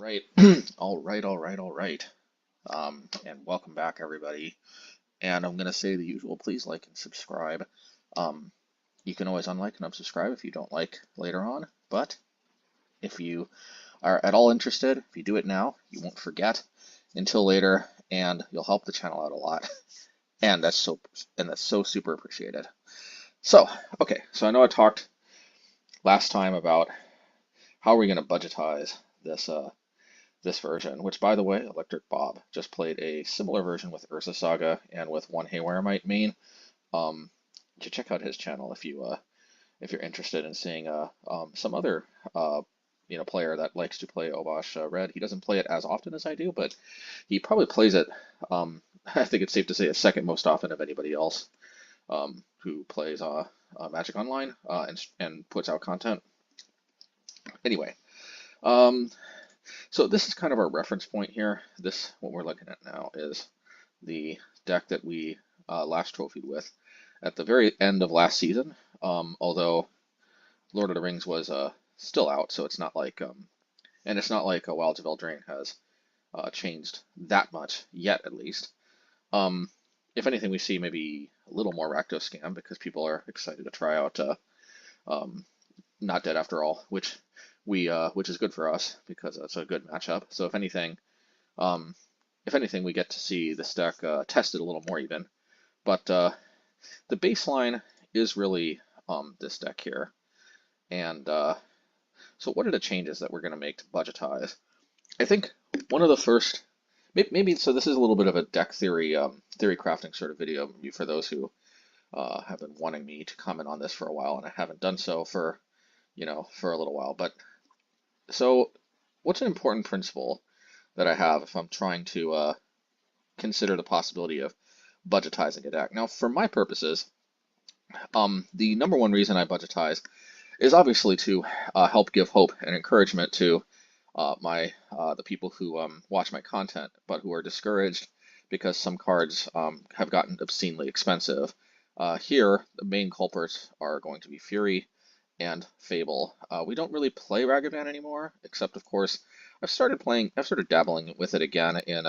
right. All right. And welcome back, everybody. And I'm going to say the usual, please like and subscribe. Um, you can always unlike and unsubscribe if you don't like later on. But if you are at all interested, if you do it now, you won't forget until later, and you'll help the channel out a lot. And that's so super appreciated. So, okay, so I know I talked last time about how are we going to budgetize this version, which, by the way, Electric Bob just played a similar version with Urza Saga and with one Haywire Mite main. You should check out his channel if you're interested in seeing some other player that likes to play Obosh Red. He doesn't play it as often as I do, but he probably plays it. I think it's safe to say a second most often of anybody else who plays Magic Online and puts out content. Anyway. So this is kind of our reference point here. What we're looking at now is the deck that we last trophied with at the very end of last season. Although Lord of the Rings was still out, so it's not like and it's not like Wilds of Eldraine has changed that much yet, at least. If anything, we see maybe a little more Rakdos Scam because people are excited to try out Not Dead After All, which is good for us because it's a good matchup. So if anything, we get to see this deck tested a little more even. But the baseline is really this deck here. And so what are the changes that we're going to make to budgetize? I think one of the first, maybe so this is a little bit of a deck theory crafting sort of video for those who have been wanting me to comment on this for a while, and I haven't done so for a little while. But so what's an important principle that I have if I'm trying to consider the possibility of budgetizing a deck? Now, for my purposes, the number one reason I budgetize is obviously to help give hope and encouragement to the people who watch my content, but who are discouraged because some cards have gotten obscenely expensive. Here, the main culprits are going to be Fury and Fable. We don't really play Ragavan anymore, except of course I've started dabbling with it again in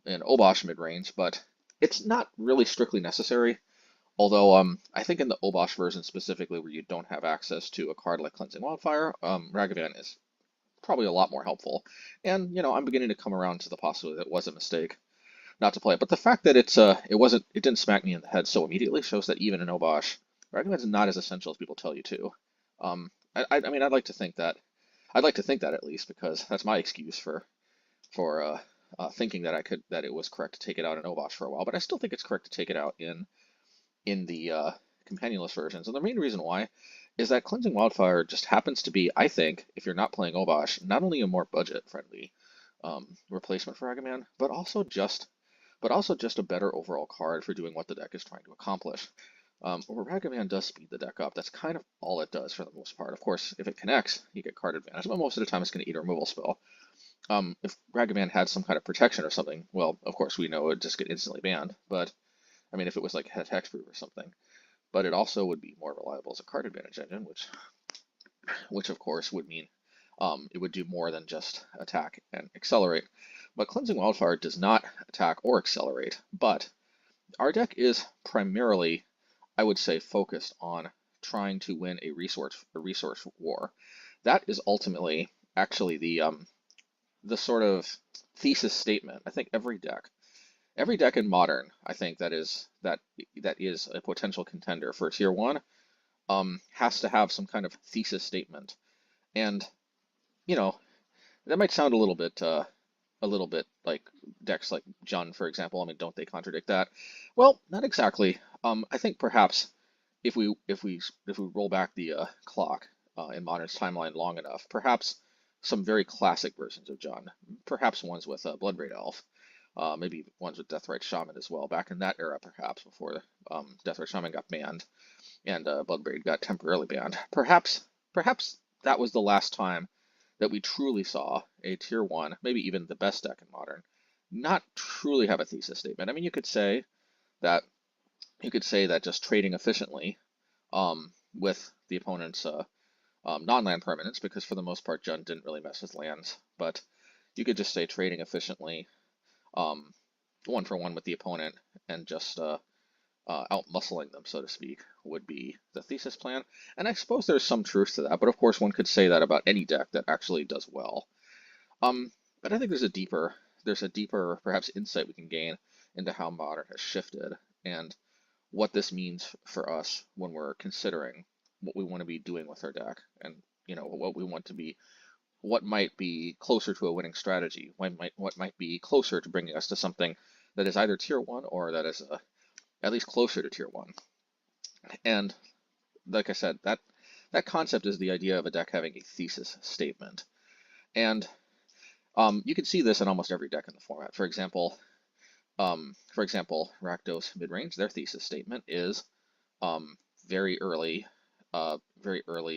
Obosh midrange, but it's not really strictly necessary. Although I think in the Obosh version specifically, where you don't have access to a card like Cleansing Wildfire, Ragavan is probably a lot more helpful. And I'm beginning to come around to the possibility that it was a mistake not to play it. But the fact that it didn't smack me in the head so immediately shows that even in Obosh, Ragavan's not as essential as people tell you to. I mean, I'd like to think that at least, because that's my excuse for thinking that it was correct to take it out in Obosh for a while. But I still think it's correct to take it out in the companionless versions. And the main reason why is that Cleansing Wildfire just happens to be, I think, if you're not playing Obosh, not only a more budget-friendly replacement for Ragavan, but also just a better overall card for doing what the deck is trying to accomplish. Where Ragavan does speed the deck up, that's kind of all it does for the most part. Of course, if it connects, you get card advantage, but most of the time it's going to eat a removal spell. If Ragavan had some kind of protection or something, well, of course we know it would just get instantly banned, but I mean, if it was like a hexproof or something. But it also would be more reliable as a card advantage engine, which of course would mean it would do more than just attack and accelerate. But Cleansing Wildfire does not attack or accelerate, but our deck is primarily, I would say, focused on trying to win a resource war. That is ultimately actually the sort of thesis statement. I think every deck in Modern, I think that is a potential contender for Tier 1, has to have some kind of thesis statement. And that might sound a little bit like decks like Jund, for example. I mean, don't they contradict that? Well, not exactly. I think perhaps if we roll back the clock in Modern's timeline long enough, perhaps some very classic versions of Jund, perhaps ones with Bloodbraid Elf, maybe ones with Deathrite Shaman as well, back in that era, perhaps before Deathrite Shaman got banned and Bloodbraid got temporarily banned. Perhaps that was the last time that we truly saw a Tier 1, maybe even the best deck in Modern, not truly have a thesis statement. I mean, you could say that just trading efficiently with the opponent's non-land permanents, because for the most part Jund didn't really mess with lands, but you could just say trading efficiently, um, 1-for-1 with the opponent, and just out-muscling them, so to speak, would be the thesis plan. And I suppose there's some truth to that, but of course one could say that about any deck that actually does well. But I think there's a deeper perhaps insight we can gain into how Modern has shifted and what this means for us when we're considering what we want to be doing with our deck, and what we want to be, what might be closer to a winning strategy, what might be closer to bringing us to something that is either tier 1 or that is at least closer to tier 1. And like I said, that concept is the idea of a deck having a thesis statement. And you can see this in almost every deck in the format. For example, Rakdos Midrange, their thesis statement is very early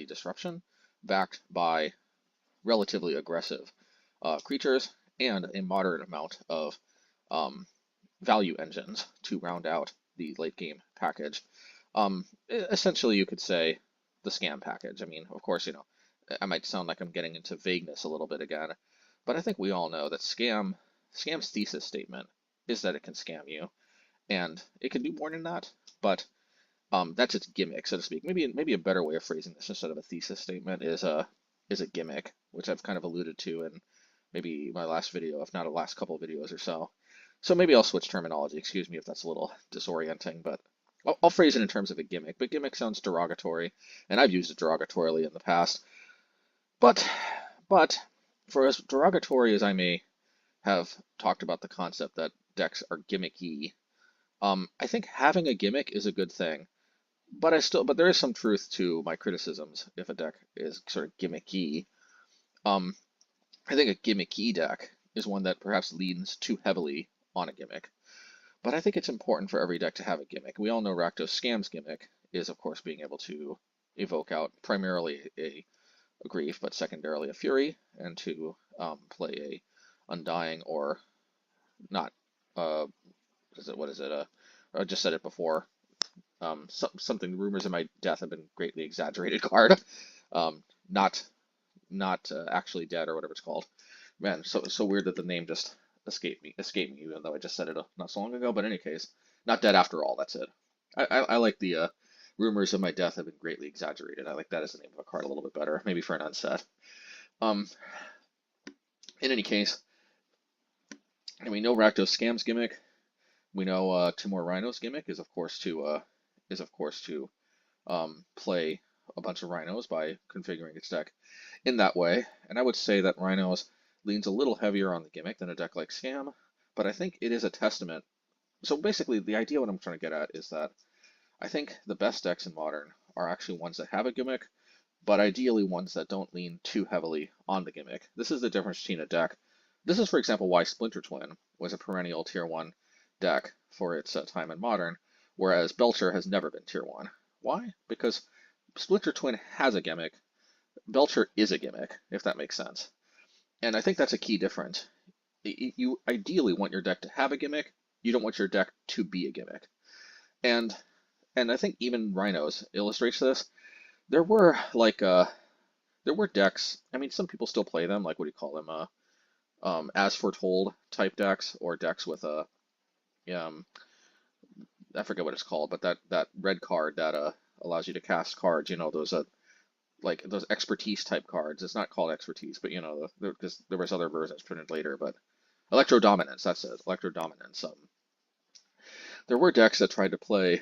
disruption, backed by relatively aggressive creatures and a moderate amount of value engines to round out the late game package. Essentially, you could say the scam package. I mean, of course, I might sound like I'm getting into vagueness a little bit again, but I think we all know that scam's thesis statement is that it can scam you, and it can do more than that, but that's its gimmick, so to speak. Maybe a better way of phrasing this instead of a thesis statement is a gimmick, which I've kind of alluded to in maybe my last video, if not the last couple of videos or so. So maybe I'll switch terminology. Excuse me if that's a little disorienting, but I'll phrase it in terms of a gimmick. But gimmick sounds derogatory, and I've used it derogatorily in the past. But for as derogatory as I may have talked about the concept that decks are gimmicky, I think having a gimmick is a good thing. But there is some truth to my criticisms if a deck is sort of gimmicky. I think a gimmicky deck is one that perhaps leans too heavily on a gimmick. But I think it's important for every deck to have a gimmick. We all know Rakdos Scam's gimmick is, of course, being able to evoke out primarily a Grief, but secondarily a Fury, and to play a Undying or not. What is it? I just said it before. Something. Rumors of My Death have been greatly exaggerated card. Not actually dead or whatever it's called. Man, so weird that the name just escaped me, even though I just said it not so long ago. But in any case, not dead after all. That's it. I like the Rumors of My Death have been greatly exaggerated. I like that as the name of a card a little bit better, maybe for an unset. In any case, and we know Rakdos Scam's gimmick. We know Timur Rhino's gimmick is of course to play a bunch of Rhinos by configuring its deck in that way. And I would say that Rhinos leans a little heavier on the gimmick than a deck like Scam, but I think it is a testament. So basically, the idea what I'm trying to get at is that I think the best decks in Modern are actually ones that have a gimmick, but ideally ones that don't lean too heavily on the gimmick. This is the difference between a deck. This is, for example, why Splinter Twin was a perennial Tier 1 deck for its time in Modern, whereas Belcher has never been Tier 1. Why? Because Splinter Twin has a gimmick. Belcher is a gimmick, if that makes sense. And I think that's a key difference. You ideally want your deck to have a gimmick. You don't want your deck to be a gimmick. And I think even Rhinos illustrates this. There were decks. I mean, some people still play them. Like, what do you call them? As Foretold type decks, or decks with a I forget what it's called, but that red card that allows you to cast cards. Those like those expertise type cards. It's not called expertise, but because there was other versions printed later. But Electro Dominance, that's it. Electro Dominance. There were decks that tried to play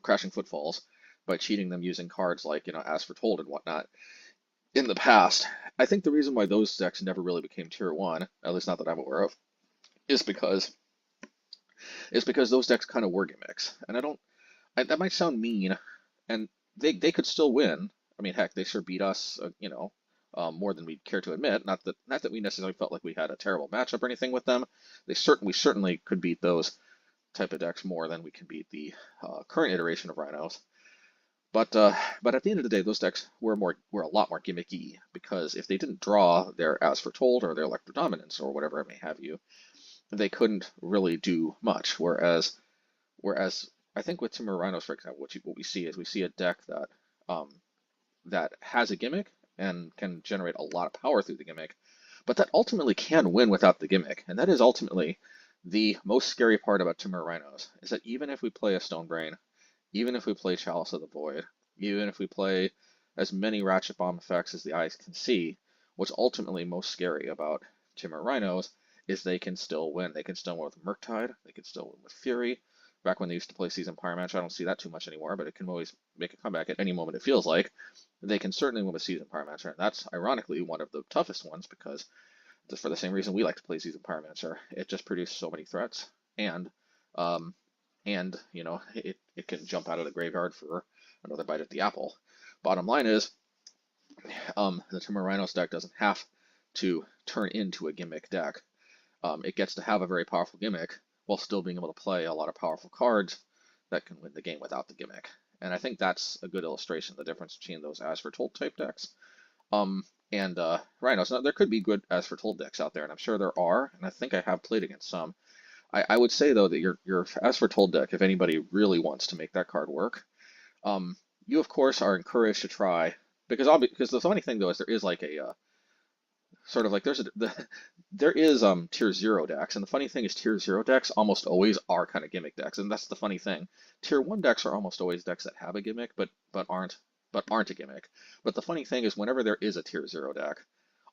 Crashing Footfalls by cheating them using cards like As Foretold and whatnot. In the past, I think the reason why those decks never really became Tier 1, at least not that I'm aware of, is because those decks kind of were gimmicks. And that might sound mean, and they could still win. I mean, heck, they sure beat us, more than we'd care to admit. Not that we necessarily felt like we had a terrible matchup or anything with them. We certainly could beat those type of decks more than we can beat the current iteration of Rhinos. But at the end of the day, those decks were a lot more gimmicky, because if they didn't draw their As Foretold or their Electro Dominance or whatever it may have you, they couldn't really do much. Whereas I think with Timur Rhinos, for example, what we see is we see a deck that that has a gimmick and can generate a lot of power through the gimmick, but that ultimately can win without the gimmick. And that is ultimately the most scary part about Temur Rhinos, is that even if we play a Stonebrain, even if we play Chalice of the Void, even if we play as many Ratchet Bomb effects as the eyes can see, what's ultimately most scary about Temur Rhinos is they can still win. They can still win with Murktide, they can still win with Fury. Back when they used to play Seasoned Pyromancer, I don't see that too much anymore, but it can always make a comeback at any moment it feels like. They can certainly win with Seasoned Pyromancer, and that's ironically one of the toughest ones because just for the same reason we like to play Seasoned Pyromancer. It just produces so many threats, and you know, it can jump out of the graveyard for another bite at the apple. Bottom line is, the Temur Rhinos deck doesn't have to turn into a gimmick deck. It gets to have a very powerful gimmick while still being able to play a lot of powerful cards that can win the game without the gimmick. And I think that's a good illustration of the difference between those As Foretold type decks and Rhinos. Now, there could be good As Foretold decks out there, and I'm sure there are, and I think I have played against some. I would say, though, that your As Foretold deck, if anybody really wants to make that card work, you, of course, are encouraged to try, because the funny thing, though, is there is like a sort of like there is tier 0 decks, and the funny thing is tier 0 decks almost always are kind of gimmick decks, and that's the funny thing. Tier 1 decks are almost always decks that have a gimmick but aren't a gimmick. But the funny thing is whenever there is a tier 0 deck,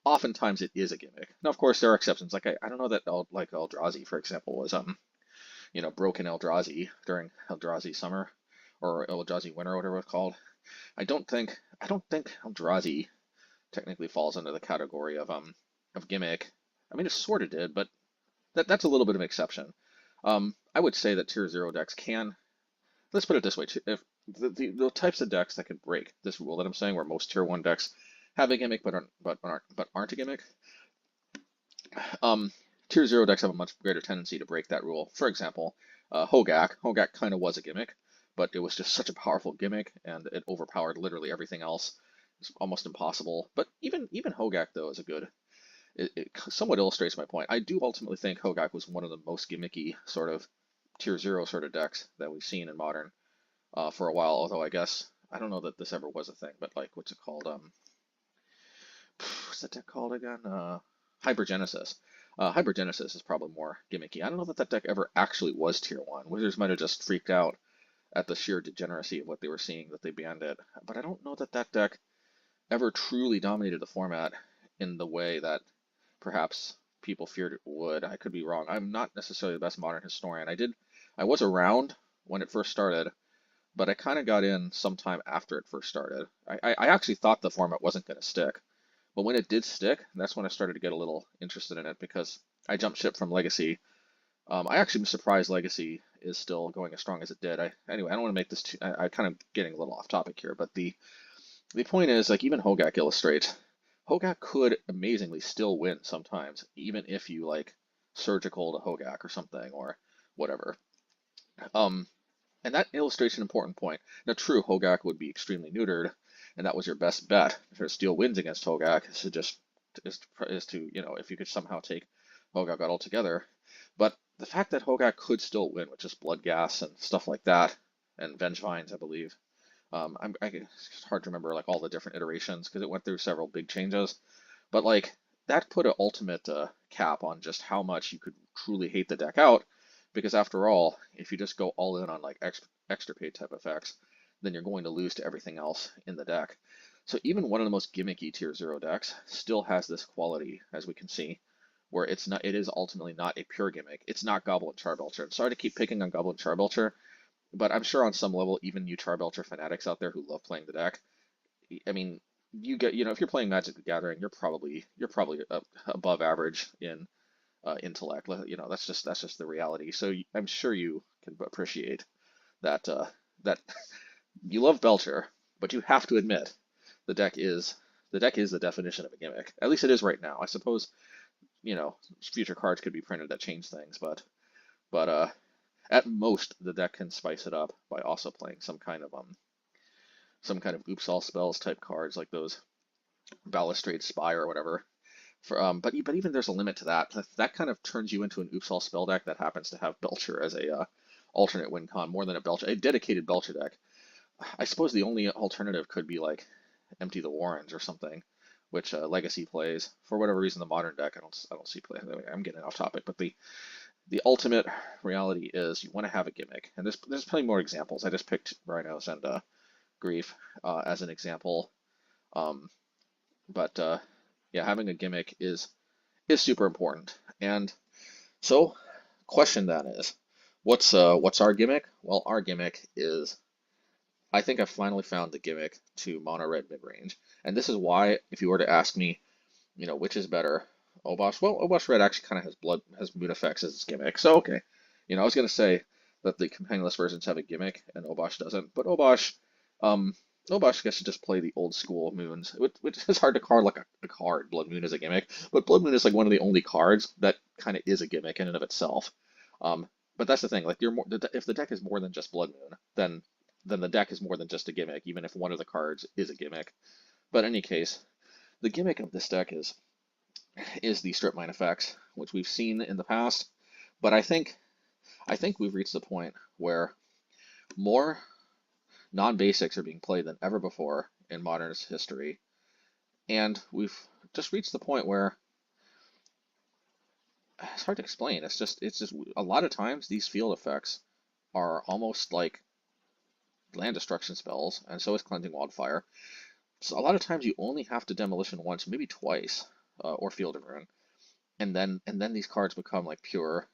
oftentimes it is a gimmick. Now of course there are exceptions. Like I don't know that like Eldrazi, for example, was you know, broken Eldrazi during Eldrazi summer or Eldrazi winter or whatever it's called. I don't think Eldrazi technically falls under the category of gimmick. I mean, it sort of did, but that's a little bit of an exception. I would say that tier 0 decks can, let's put it this way, if the types of decks that could break this rule that I'm saying, where most tier 1 decks have a gimmick but aren't a gimmick, tier 0 decks have a much greater tendency to break that rule. For example, Hogak kind of was a gimmick, but it was just such a powerful gimmick, and it overpowered literally everything else. It's almost impossible. But even Hogak, though, is a good. It somewhat illustrates my point. I do ultimately think Hogak was one of the most gimmicky sort of tier 0 sort of decks that we've seen in Modern for a while. Although I guess I don't know that this ever was a thing. But like, what's it called? What's that deck called again? Hypergenesis. Hypergenesis is probably more gimmicky. I don't know that deck ever actually was tier 1. Wizards might have just freaked out at the sheer degeneracy of what they were seeing that they banned it. But I don't know that deck ever truly dominated the format in the way that perhaps people feared it would. I could be wrong. I'm not necessarily the best Modern historian. I was around when it first started, but I kind of got in sometime after it first started. I actually thought the format wasn't going to stick, but when it did stick, that's when I started to get a little interested in it because I jumped ship from Legacy. I actually am surprised Legacy is still going as strong as it did. Anyway, I don't want to make this too, I kind of getting a little off topic here, but the point is, like, even Hogak illustrates, Hogak could amazingly still win sometimes, even if you like surgical to Hogak or something or whatever. And that illustrates an important point. Now, true, Hogak would be extremely neutered, and that was your best bet to steal wins against Hogak is to you know, if you could somehow take Hogak out altogether. But the fact that Hogak could still win with just Blood Gas and stuff like that, and Vengevines, I believe. It's hard to remember like all the different iterations because it went through several big changes, but like that put an ultimate cap on just how much you could truly hate the deck out, because after all, if you just go all in on like extirpate type effects, then you're going to lose to everything else in the deck. So even one of the most gimmicky tier 0 decks still has this quality, as we can see, where it is ultimately not a pure gimmick. It's not Goblin Charbelcher. I'm sorry to keep picking on Goblin Charbelcher, but I'm sure on some level, even you Charbelcher fanatics out there who love playing the deck, I mean, you know, if you're playing Magic the Gathering, you're probably above average in intellect. You know, that's just the reality. So I'm sure you can appreciate that that you love Belcher, but you have to admit the deck is the definition of a gimmick. At least it is right now. I suppose, you know, future cards could be printed that change things, but at most, the deck can spice it up by also playing some kind of oops all spells type cards like those Balustrade Spire or whatever. But even there's a limit to that. That kind of turns you into an oops all spell deck that happens to have Belcher as a alternate win con more than a dedicated Belcher deck. I suppose the only alternative could be like Empty the Warrens or something, which Legacy plays. For whatever reason, the modern deck I don't see play. I'm getting off topic, but the ultimate reality is you want to have a gimmick, and there's plenty more examples. I just picked Rhinos and Grief as an example, um, but yeah, having a gimmick is super important. And so, question then is, what's our gimmick? Well, our gimmick is, I think I finally found the gimmick to mono red midrange, and this is why, if you were to ask me, which is better, Obosh? Well, Obosh red actually kind of has moon effects as its gimmick, so okay. I was gonna say that the companionless versions have a gimmick and Obosh doesn't, but um, Obosh gets to just play the old school moons, which is hard to card like a card. Blood Moon is a gimmick, but Blood Moon is like one of the only cards that kind of is a gimmick in and of itself. Um, but that's the thing, like if the deck is more than just Blood Moon, then the deck is more than just a gimmick, even if one of the cards is a gimmick. But in any case, the gimmick of this deck is the strip mine effects, which we've seen in the past, but I think we've reached the point where more non-basics are being played than ever before in modern history, and we've just reached the point where it's hard to explain. It's just a lot of times these field effects are almost like land destruction spells, and so is Cleansing Wildfire. So a lot of times you only have to demolition once, maybe twice, or Field of Ruin, and then these cards become like pure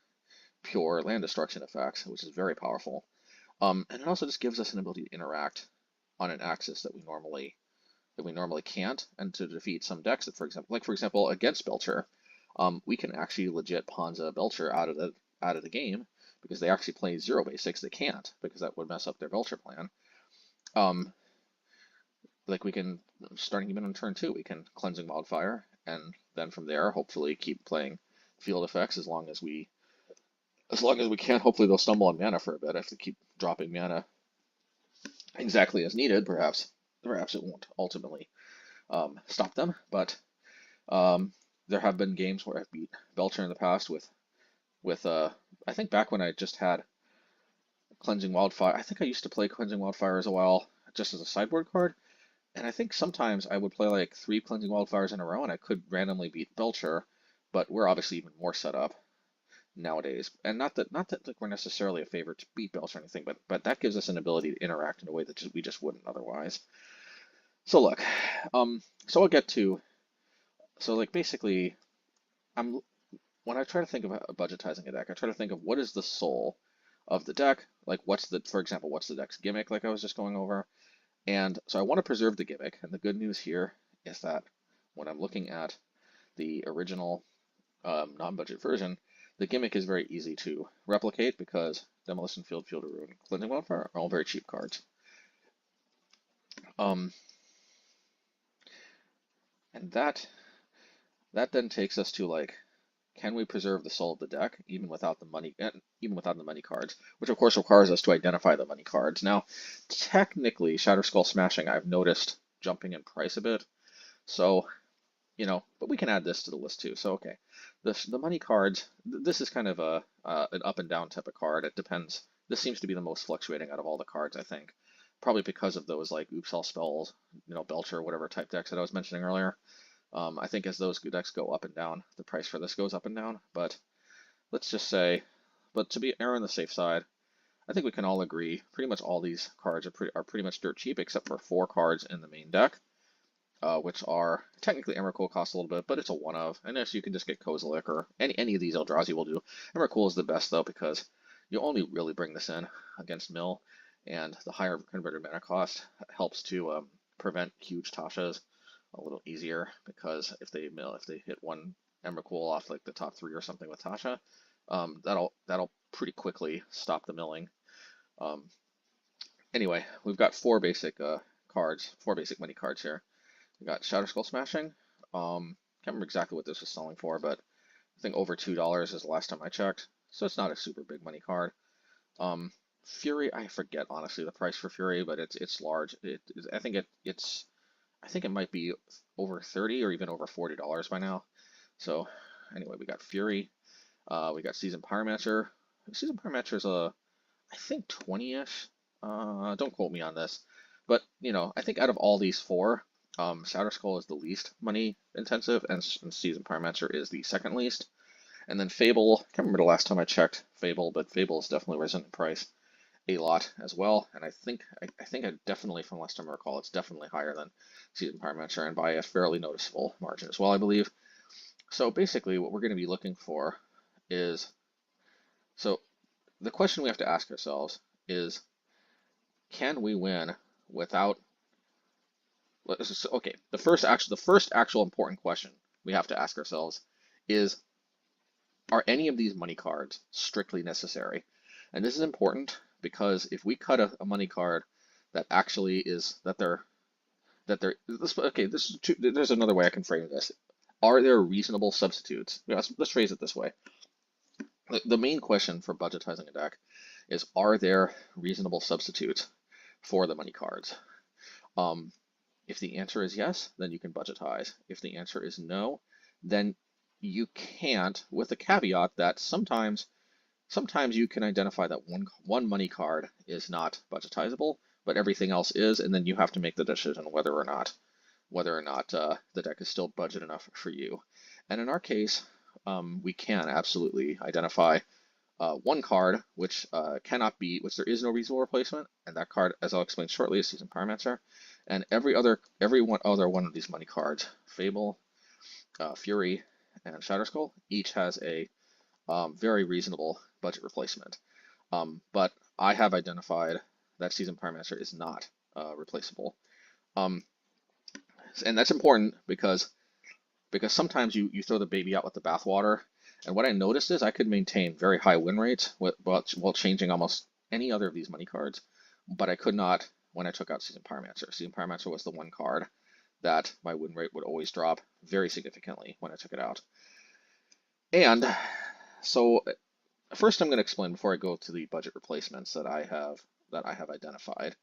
land destruction effects, which is very powerful. And it also just gives us an ability to interact on an axis that we normally can't, and to defeat some decks that, for example, against Belcher, we can actually legit Ponza Belcher out of the game because they actually play 0 basics. They can't because that would mess up their Belcher plan. Like we can, starting even on turn 2, we can Cleansing Wildfire, and then from there, hopefully keep playing field effects as long as we can. Hopefully they'll stumble on mana for a bit if they keep dropping mana exactly as needed. Perhaps it won't ultimately stop them, but there have been games where I've beat Belcher in the past with I think back when I just had Cleansing Wildfire. I think I used to play Cleansing Wildfire as a while, just as a sideboard card. And I think sometimes I would play like 3 Cleansing Wildfires in a row, and I could randomly beat Belcher, but we're obviously even more set up nowadays. And not that like we're necessarily a favorite to beat Belcher or anything, but that gives us an ability to interact in a way that we just wouldn't otherwise. So look, so I'll get to, so like basically, when I try to think about budgetizing a deck, I try to think of what is the soul of the deck, like for example, what's the deck's gimmick, like I was just going over. And so I want to preserve the gimmick, and the good news here is that when I'm looking at the original non-budget version, the gimmick is very easy to replicate because Demolition Field, Field of Ruin, Cleansing Wildfire are all very cheap cards. And that then takes us to like, can we preserve the soul of the deck even without the money cards, which of course requires us to identify the money cards. Now, technically, Shatter Skull Smashing I've noticed jumping in price a bit, so but we can add this to the list too. So okay, the money cards. This is kind of an up and down type of card. It depends. This seems to be the most fluctuating out of all the cards, I think, probably because of those like Oops All Spells, Belcher, whatever type decks that I was mentioning earlier. I think as those decks go up and down, the price for this goes up and down. But let's just say, to be err on the safe side, I think we can all agree pretty much all these cards are pretty much dirt cheap, except for 4 cards in the main deck, which are technically Emrakul costs a little bit, but it's a one of. And if you can just get Kozilek or any of these Eldrazi will do. Emrakul is the best though because you only really bring this in against mill, and the higher converted mana cost helps to prevent huge Tashas a little easier, because if they hit one Emrakul off like the top 3 or something with Tasha, that'll pretty quickly stop the milling. Anyway, we've got 4 basic cards, 4 basic money cards here. We got Shatter Skull Smashing. Can't remember exactly what this was selling for, but I think over $2 is the last time I checked, so it's not a super big money card. Fury, I forget honestly the price for Fury, but it's large. I think it might be over $30 or even over $40 by now. So anyway, we got Fury. We got Seasoned Pyromancer. Seasoned Pyromancer is I think 20-ish. Don't quote me on this, but I think out of all these 4, Shadow Skull is the least money intensive, and Seasoned Pyromancer is the second least. And then Fable, I can't remember the last time I checked Fable, but Fable has definitely risen in price a lot as well. And I think I definitely, from last time I recall, it's definitely higher than Seasoned Pyromancer, and by a fairly noticeable margin as well, I believe. So basically what we're going to be looking for is, so the question we have to ask ourselves is, can we win without, okay, the first actual important question we have to ask ourselves is, are any of these money cards strictly necessary? And this is important because if we cut a money card that actually is, there's another way I can frame this. Are there reasonable substitutes? Let's phrase it this way. The main question for budgetizing a deck is, are there reasonable substitutes for the money cards? If the answer is yes, then you can budgetize. If the answer is no, then you can't, with the caveat that sometimes you can identify that one money card is not budgetizable, but everything else is, and then you have to make the decision whether or not the deck is still budget enough for you. And in our case, we can absolutely identify one card which which there is no reasonable replacement, and that card, as I'll explain shortly, is Seasoned Pyromancer. And every other one of these money cards, Fable, Fury, and Shadow Skull, each has a very reasonable budget replacement. But I have identified that Seasoned Pyromancer is not replaceable. And that's important because sometimes you throw the baby out with the bathwater. And what I noticed is I could maintain very high win rates while changing almost any other of these money cards, but I could not when I took out Seasoned Pyromancer. Seasoned Pyromancer was the one card that my win rate would always drop very significantly when I took it out. And so first I'm going to explain, before I go to the budget replacements that I have identified.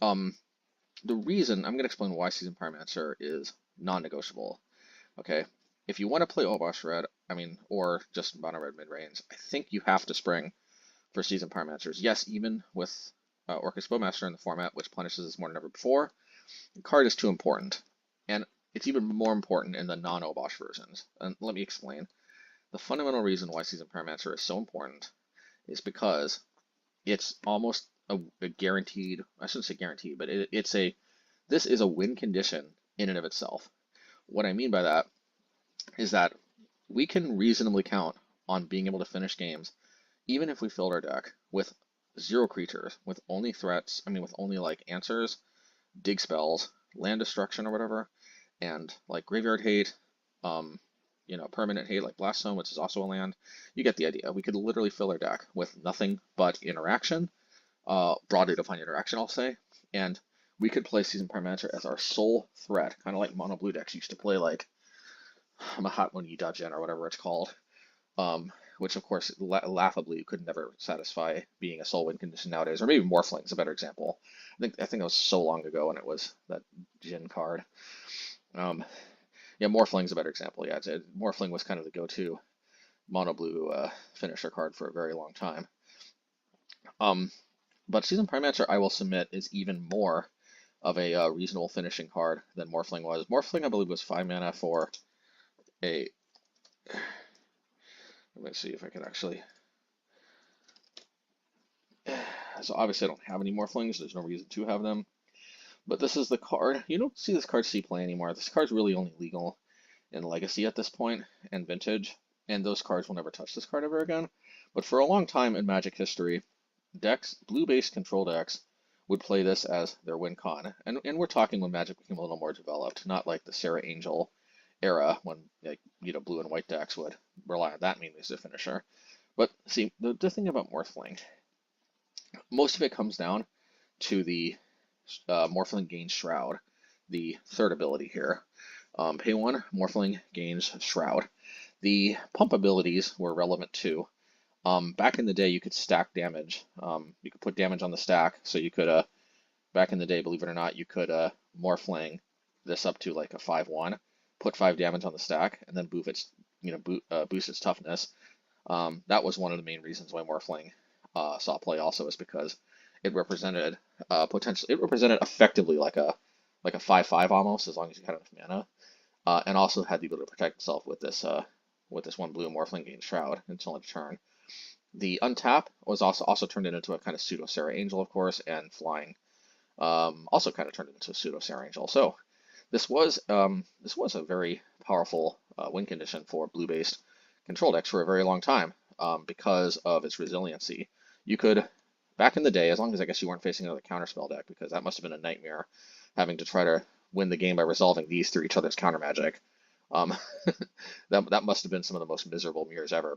The reason I'm going to explain why Seasoned Pyromancer is non-negotiable. Okay, if you want to play Obosh Red, or just Mono Red Midrange, I think you have to spring for Seasoned Pyromancers. Yes, even with Orcus Bowmaster in the format, which punishes us more than ever before, the card is too important, and it's even more important in the non-Obosh versions. And let me explain. The fundamental reason why Seasoned Pyromancer is so important is because it's almost a guaranteed, I shouldn't say guaranteed, but this is a win condition in and of itself. What I mean by that is that we can reasonably count on being able to finish games, even if we filled our deck with 0 creatures, with only threats, with only like answers, dig spells, land destruction or whatever, and like graveyard hate, permanent hate like Blaststone, which is also a land. You get the idea. We could literally fill our deck with nothing but interaction, broadly defined interaction, I'll say, and we could play Seasoned Pyromancer as our sole threat, kind of like mono blue decks used to play, like Mahatmuni Dajin or whatever it's called, which of course laughably could never satisfy being a sole win condition nowadays. Or maybe Morphling is a better example. I think it was so long ago when it was that Jin card. Yeah, Morphling's a better example. Yeah, Morphling was kind of the go-to mono blue finisher card for a very long time. But Seasoned Pyromancer, I will submit, is even more of a reasonable finishing card than Morphling was. Morphling, I believe, was 5 mana for a... Let me see if I can actually... So obviously I don't have any Morphlings. There's no reason to have them. But this is the card. You don't see this card see play anymore. This card's really only legal in Legacy at this point, and Vintage. And those cards will never touch this card ever again. But for a long time in Magic history, blue-based control decks would play this as their win con. And we're talking when Magic became a little more developed, not like the Sarah Angel era when blue and white decks would rely on that mainly as a finisher. But see, the thing about Morphling, most of it comes down to the Morphling gains Shroud, the third ability here. Pay 1, Morphling gains Shroud. The pump abilities were relevant too. Back in the day, you could stack damage. You could put damage on the stack, so you could, back in the day, believe it or not, you could Morphling this up to like a 5/1, put 5 damage on the stack, and then boost its toughness. That was one of the main reasons why Morphling saw play also, is because it represented effectively like a like a 5/5 almost, as long as you had enough mana, and also had the ability to protect itself with this one blue Morphling gain Shroud until end of turn. The untap was also turned into a kind of pseudo Serra Angel, of course, and flying also kind of turned into a pseudo Serra Angel. So this was a very powerful win condition for blue-based control decks for a very long time because of its resiliency. You could, back in the day, as long as I guess you weren't facing another counterspell deck, because that must have been a nightmare having to try to win the game by resolving these through each other's counter magic. That must have been some of the most miserable mirrors ever.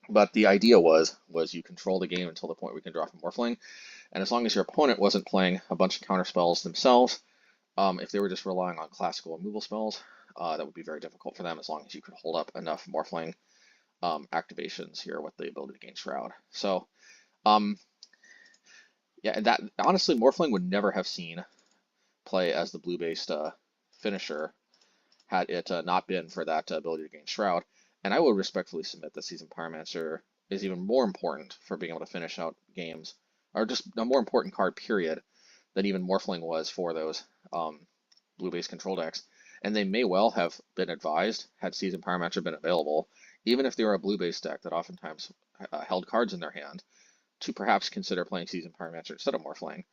But the idea was you control the game until the point we can draw from Morphling, and as long as your opponent wasn't playing a bunch of counter spells themselves, if they were just relying on classical removal spells, that would be very difficult for them as long as you could hold up enough Morphling activations here with the ability to gain Shroud. So, yeah, and that honestly, Morphling would never have seen play as the blue-based finisher had it not been for that ability to gain Shroud. And I would respectfully submit that Seasoned Pyromancer is even more important for being able to finish out games, or just a more important card, period, than even Morphling was for those blue-based control decks. And they may well have been advised, had Seasoned Pyromancer been available, even if they were a blue-based deck that oftentimes held cards in their hand, to perhaps consider playing Seasoned Pyromancer instead of Morphling.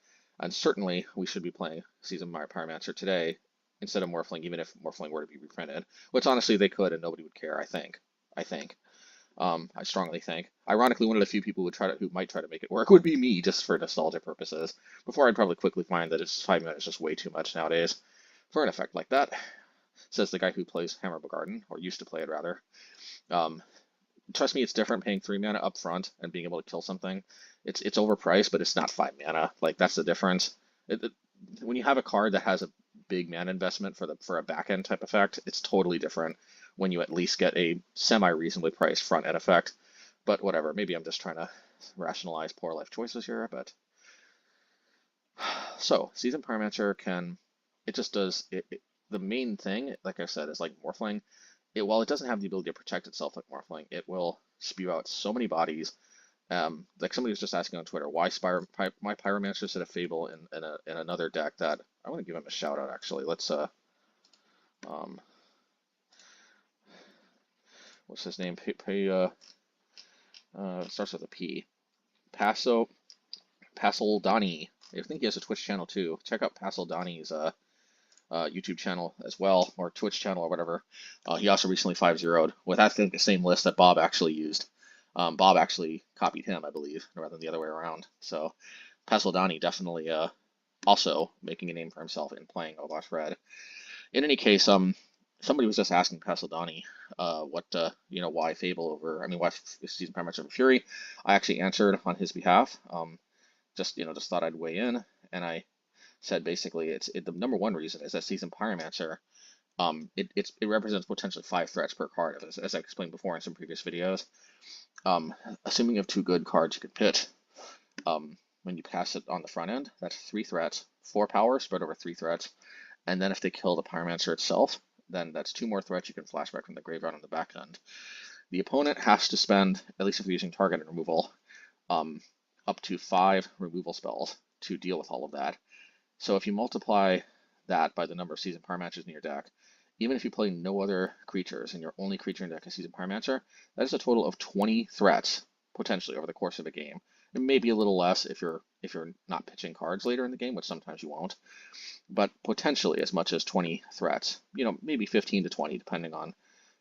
And certainly we should be playing Seasoned Pyromancer today instead of Morphling, even if Morphling were to be reprinted, which honestly they could and nobody would care, I think. I strongly think. Ironically, one of the few people who might try to make it work would be me, just for nostalgia purposes, before I'd probably quickly find that it's 5 minutes is just way too much nowadays for an effect like that, says the guy who plays Hammer Garden, or used to play it rather. Trust me, it's different paying 3 mana up front and being able to kill something. It's overpriced, but it's not 5 mana. Like, that's the difference. When you have a card that has a big mana investment for a back end type effect, it's totally different when you at least get a semi-reasonably priced front end effect. But whatever, maybe I'm just trying to rationalize poor life choices here. But so Seasoned Pyromancer the main thing, like I said, is like Morphling. While it doesn't have the ability to protect itself like Morphling, it will spew out so many bodies. Like somebody was just asking on Twitter, why my Pyromancer is a Fable in another deck that I want to give him a shout out actually. Let's what's his name? It starts with a P. Passel Donnie. I think he has a Twitch channel too. Check out Passel Donnie's YouTube channel as well, or Twitch channel or whatever. He also recently 5-0'd with, I think, the same list that Bob actually used. Bob actually copied him, I believe, rather than the other way around. So Pasoldani definitely also making a name for himself in playing Obosh Red. In any case, somebody was just asking Pasoldani why Fable over, why Seasoned Pyromancer over Fury. I actually answered on his behalf. Just thought I'd weigh in, and I said basically the number one reason is that Seasoned Pyromancer, it represents potentially 5 threats per card, as I explained before in some previous videos. Assuming you have 2 good cards you could pitch, when you pass it on the front end, that's 3 threats, 4 power spread over 3 threats, and then if they kill the Pyromancer itself, then that's 2 more threats you can flashback from the graveyard on the back end. The opponent has to spend, at least if you're using targeted removal, up to 5 removal spells to deal with all of that. So if you multiply that by the number of Seasoned Pyromancers in your deck, even if you play no other creatures and your only creature in deck is Seasoned Pyromancer, that is a total of 20 threats potentially over the course of a game. It may be a little less if you're not pitching cards later in the game, which sometimes you won't, but potentially as much as 20 threats. Maybe 15 to 20 depending on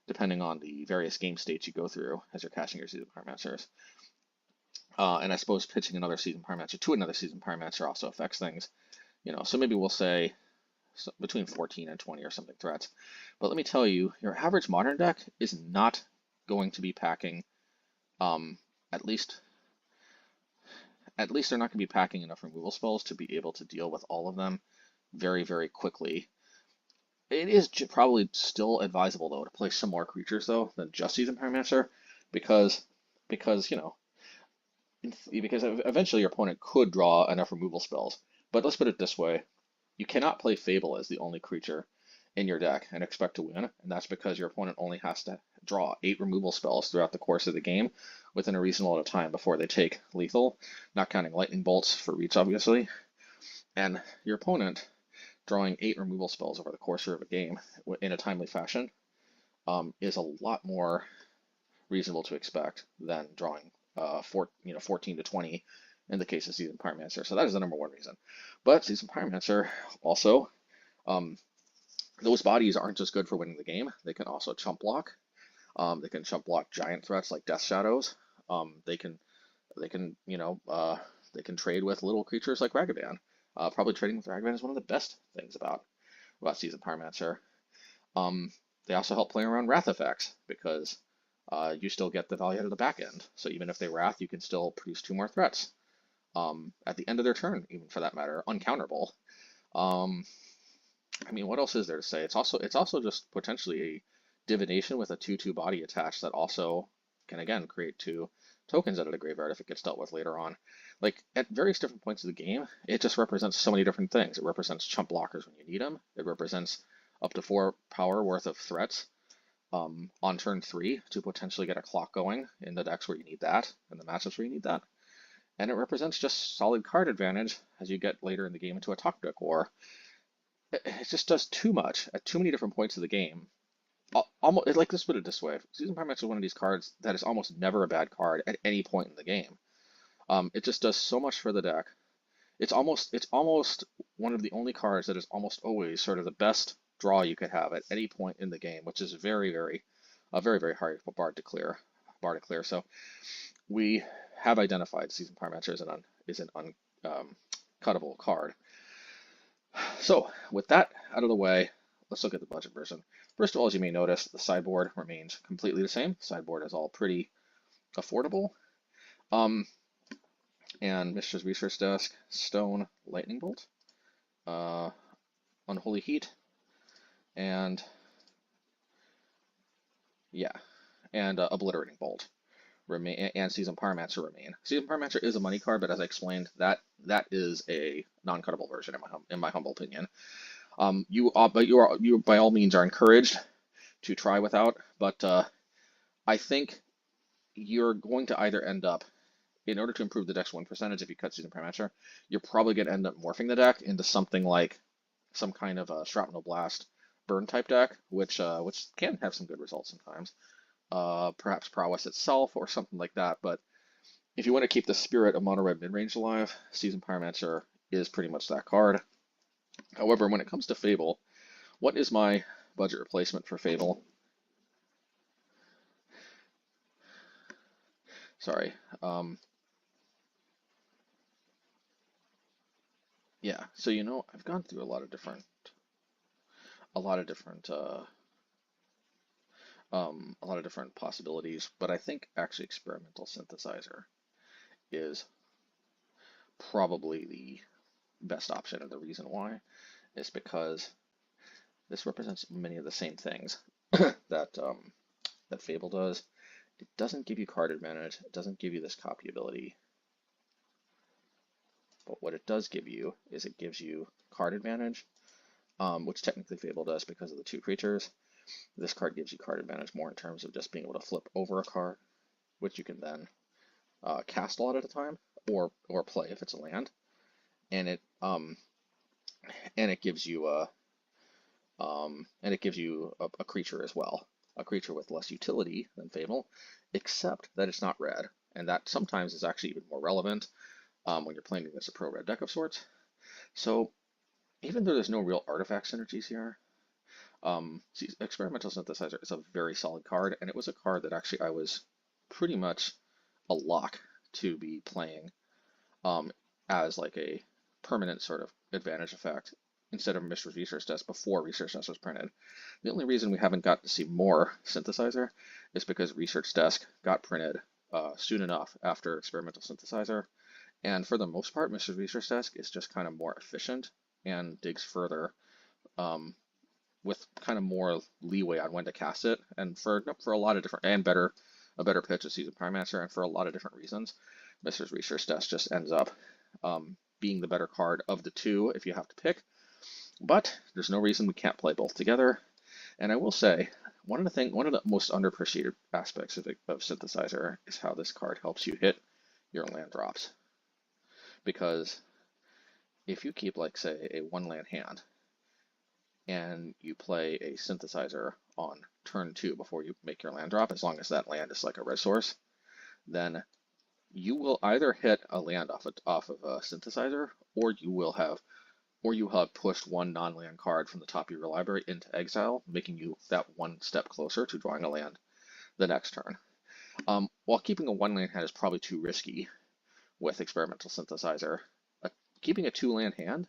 the various game states you go through as you're casting your Seasoned Pyromancers. And I suppose pitching another Seasoned Pyromancer to another Seasoned Pyromancer also affects things. So maybe we'll say between 14 and 20 or something threats. But let me tell you, your average Modern deck is not going to be packing, at least they're not going to be packing enough removal spells to be able to deal with all of them very, very quickly. It is probably still advisable, though, to play some more creatures, though, than just Seasoned Pyromancer, because eventually your opponent could draw enough removal spells. But let's put it this way. You cannot play Fable as the only creature in your deck and expect to win, and that's because your opponent only has to draw 8 removal spells throughout the course of the game within a reasonable amount of time before they take lethal, not counting lightning bolts for reach, obviously. And your opponent drawing 8 removal spells over the course of a game in a timely fashion is a lot more reasonable to expect than drawing 14 to 20 in the case of Seasoned Pyromancer. So that is the number one reason. But Seasoned Pyromancer also, those bodies aren't just good for winning the game. They can also chump block. They can chump block giant threats like Death Shadows. They can trade with little creatures like Ragavan. Probably trading with Ragavan is one of the best things about Seasoned Pyromancer. They also help play around Wrath effects because you still get the value out of the back end. So even if they Wrath, you can still produce 2 more threats at the end of their turn, even for that matter, uncounterable. I mean, what else is there to say? It's also just potentially a divination with a 2/2 body attached that also can again create 2 tokens out of the graveyard if it gets dealt with later on. Like at various different points of the game, it just represents so many different things. It represents chump blockers when you need them. It represents up to 4 power worth of threats on turn 3 to potentially get a clock going in the decks where you need that, and the matchups where you need that. And it represents just solid card advantage as you get later in the game into a top deck war. It just does too much at too many different points of the game. Almost like, let's put it this way: Seasoned Pyromancer is one of these cards that is almost never a bad card at any point in the game. It just does so much for the deck. It's almost one of the only cards that is almost always sort of the best draw you could have at any point in the game, which is a very hard bar to clear. So we have identified Seasoned Pyromancer as an uncuttable card. So with that out of the way, let's look at the budget version. First of all, as you may notice, the sideboard remains completely the same. The sideboard is all pretty affordable. And Mishra's Research Desk, Stone, Lightning Bolt, Unholy Heat, and Obliterating Bolt remain, and Seasoned Pyromancer remain. Seasoned Pyromancer is a money card, but as I explained, that is a non-cuttable version in my humble opinion. You by all means are encouraged to try without, but I think you're going to either end up, in order to improve the deck's win percentage, if you cut Seasoned Pyromancer, you're probably going to end up morphing the deck into something like some kind of a Shrapnel Blast burn type deck, which can have some good results sometimes. Perhaps Prowess itself or something like that. But if you want to keep the spirit of Mono Red Midrange alive, Seasoned Pyromancer is pretty much that card. However, when it comes to Fable, what is my budget replacement for Fable? Sorry. Yeah, so I've gone through a lot of different possibilities, but I think actually Experimental Synthesizer is probably the best option, and the reason why is because this represents many of the same things that Fable does. It doesn't give you card advantage. It doesn't give you this copy ability. But what it does give you is it gives you card advantage, which technically Fable does because of the 2 creatures. This card gives you card advantage more in terms of just being able to flip over a card, which you can then cast a lot at a time, or play if it's a land. And it gives you a creature as well, a creature with less utility than Fable, except that it's not red, and that sometimes is actually even more relevant when you're playing against a pro-red deck of sorts. So even though there's no real artifact synergies here, Experimental Synthesizer is a very solid card, and it was a card that actually I was pretty much a lock to be playing as like a permanent sort of advantage effect instead of Mishra's Research Desk before Research Desk was printed. The only reason we haven't got to see more Synthesizer is because Research Desk got printed soon enough after Experimental Synthesizer, and for the most part, Mishra's Research Desk is just kind of more efficient and digs further with kind of more leeway on when to cast it, and for a lot of different, and a better pitch of Seasoned Pyromancer, and for a lot of different reasons, Mishra's Research Desk just ends up being the better card of the 2 if you have to pick. But there's no reason we can't play both together. And I will say, one of the most underappreciated aspects of Synthesizer is how this card helps you hit your land drops. Because if you keep, like, say, a 1-land hand, and you play a synthesizer on turn 2 before you make your land drop, as long as that land is like a red source, then you will either hit a land off of a synthesizer, or you have pushed one non-land card from the top of your library into exile, making you that one step closer to drawing a land the next turn. While keeping a 1-land hand is probably too risky with Experimental Synthesizer, keeping a 2-land hand,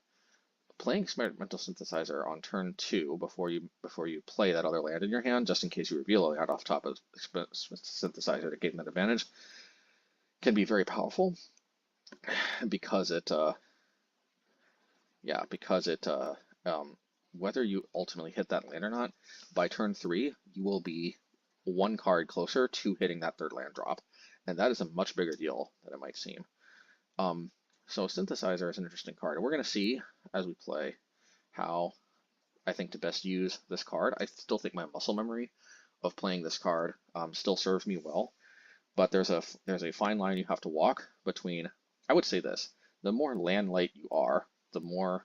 playing Experimental Synthesizer on turn 2 before you play that other land in your hand, just in case you reveal a land off top of Synthesizer to gain that advantage, can be very powerful because it whether you ultimately hit that land or not, by turn 3 you will be 1 card closer to hitting that 3rd land drop, and that is a much bigger deal than it might seem. So Synthesizer is an interesting card, and we're going to see as we play how I think to best use this card. I still think my muscle memory of playing this card still serves me well, but there's a fine line you have to walk between. I would say this: the more land light you are, the more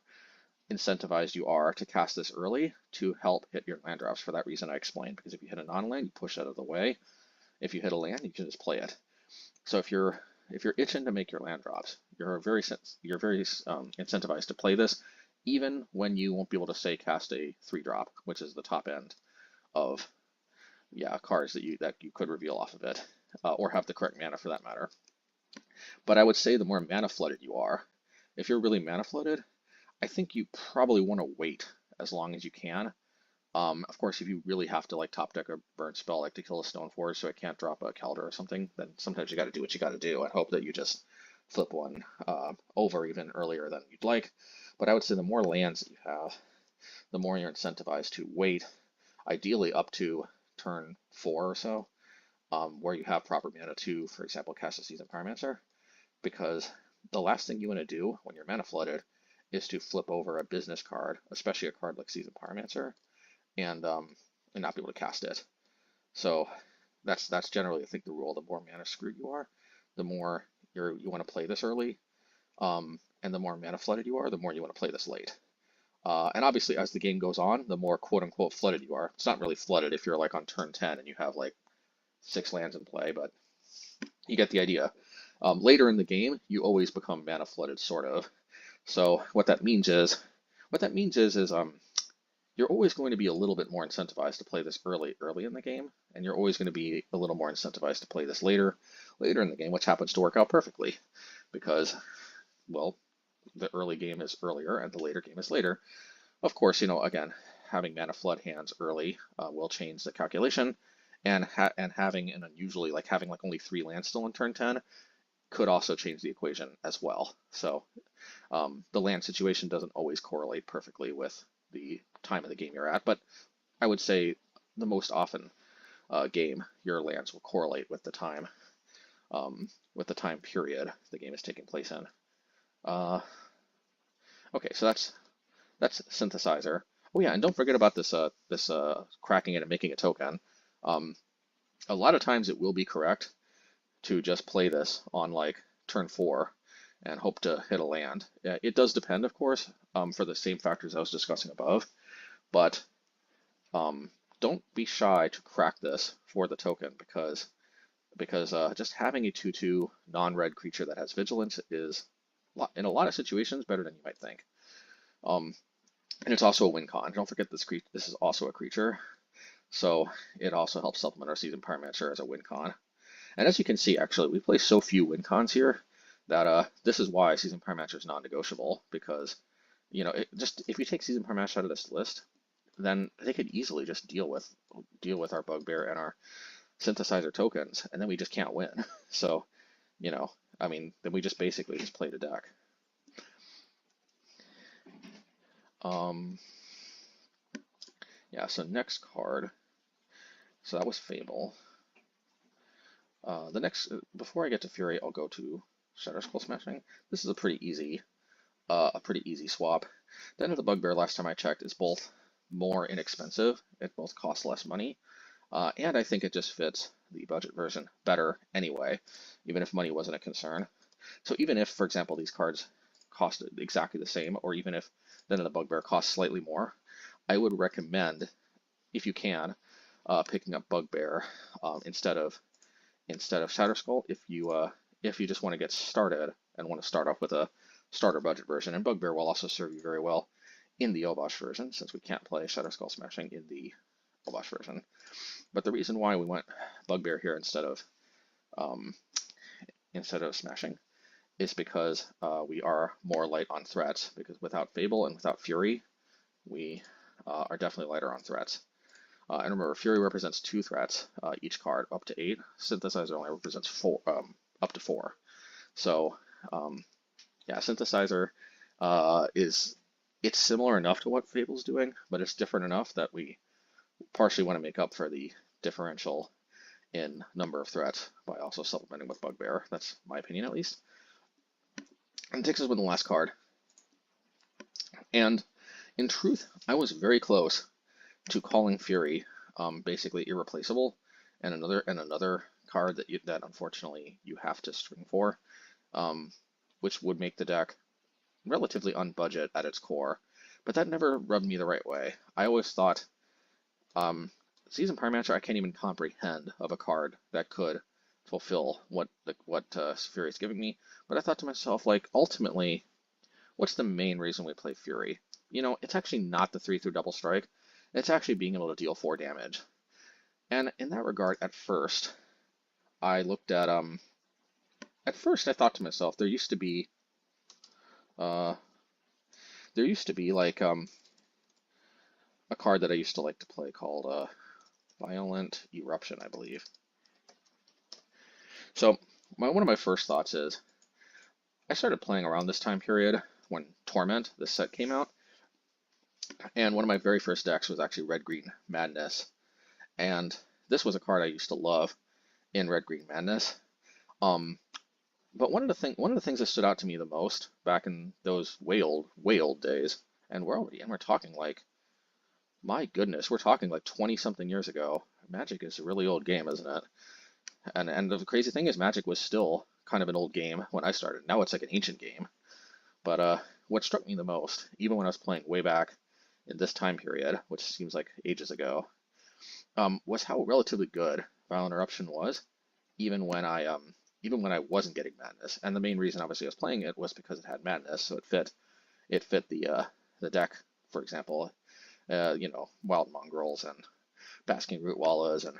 incentivized you are to cast this early to help hit your land drops, for that reason I explained. Because if you hit a non-land, you push it out of the way. If you hit a land, you can just play it. So if you're itching to make your land drops, you're very incentivized to play this, even when you won't be able to, say, cast a 3-drop, which is the top end of cards that you could reveal off of it, or have the correct mana for that matter. But I would say the more mana flooded you are, if you're really mana flooded, I think you probably want to wait as long as you can. Of course, if you really have to like top deck a burn spell, like to kill a Stoneforge so it can't drop a Calder or something, then sometimes you got to do what you got to do and hope that you just flip one over even earlier than you'd like. But I would say the more lands that you have, the more you're incentivized to wait, ideally up to turn 4 or so, where you have proper mana to, for example, cast a Seasoned Pyromancer, because the last thing you want to do when you're mana flooded is to flip over a business card, especially a card like Seasoned Pyromancer, and not be able to cast it. So that's generally, I think, the rule. The more mana screwed you are, the more you want to play this early, and the more mana flooded you are, the more you want to play this late. And obviously, as the game goes on, the more quote-unquote flooded you are. It's not really flooded if you're like on turn 10 and you have like 6 lands in play, but you get the idea. Later in the game, you always become mana flooded, sort of. So what that means is you're always going to be a little bit more incentivized to play this early in the game, and you're always going to be a little more incentivized to play this later in the game, which happens to work out perfectly because, well, the early game is earlier and the later game is later. Of course, again, having mana flood hands early will change the calculation, and having an unusually having only 3 lands still in turn 10 could also change the equation as well. So the land situation doesn't always correlate perfectly with the time of the game you're at, but I would say the most often game, your lands will correlate with the time period the game is taking place in. Okay, so that's Synthesizer. Oh yeah, and don't forget about this cracking it and making a token. A lot of times it will be correct to just play this on turn 4 and hope to hit a land. It does depend, of course, for the same factors I was discussing above, but don't be shy to crack this for the token, because just having a 2/2 non-red creature that has vigilance is, in a lot of situations, better than you might think. And it's also a win con. Don't forget this is also a creature, so it also helps supplement our Seasoned Pyromancer as a win con. And as you can see, actually, we play so few win cons here that this is why Seasoned Pyromancer is non-negotiable, because if you take Seasoned Pyromancer out of this list, then they could easily just deal with our Bugbear and our Synthesizer tokens, and then we just can't win. So, I mean, then we just basically just play the deck. Yeah, so next card. So that was Fable. The next, before I get to Fury, I'll go to Shatterskull Smashing. This is a pretty easy swap. The end of the Bugbear, last time I checked, is both more inexpensive. It both costs less money, and I think it just fits the budget version better anyway, even if money wasn't a concern. So even if, for example, these cards cost exactly the same, or even if the end of the Bugbear costs slightly more, I would recommend, if you can, picking up Bugbear instead of Shatterskull if you just want to get started and want to start off with a starter budget version. And Bugbear will also serve you very well in the Obosh version, since we can't play Shatterskull Smashing in the Obosh version. But the reason why we went Bugbear here instead of Smashing is because we are more light on threats, because without Fable and without Fury, we are definitely lighter on threats. And remember, Fury represents 2 threats each card, up to 8. Synthesizer only represents 4, up to 4. So, yeah, Synthesizer it's similar enough to what Fable's doing, but it's different enough that we partially want to make up for the differential in number of threats by also supplementing with Bugbear. That's my opinion, at least. And it takes us with the last card. And in truth, I was very close to calling Fury basically irreplaceable, and another card that unfortunately you have to string for, which would make the deck relatively unbudget at its core, but that never rubbed me the right way. I always thought Seasoned Pyromancer, I can't even comprehend of a card that could fulfill what Fury is giving me. But I thought to myself, like, ultimately, what's the main reason we play Fury? You know, it's actually not the 3/3 double strike. It's actually being able to deal 4 damage. And in that regard, at first, I looked at first I thought to myself, there used to be like a card that I used to like to play called Violent Eruption, I believe. So one of my first thoughts is, I started playing around this time period when Torment, this set, came out, and one of my very first decks was actually Red-Green Madness, and this was a card I used to love in Red-Green Madness. But one of the things that stood out to me the most back in those way old days, and we're talking like, my goodness, we're talking like 20-something years ago. Magic is a really old game, isn't it? And the crazy thing is, Magic was still kind of an old game when I started. Now it's like an ancient game. But what struck me the most, even when I was playing way back in this time period, which seems like ages ago, was how relatively good Violent Eruption was, even when I wasn't getting Madness. And the main reason, obviously, I was playing it was because it had Madness, so it fit the deck. For example, you know, Wild Mongrels and Basking Root Wallas, and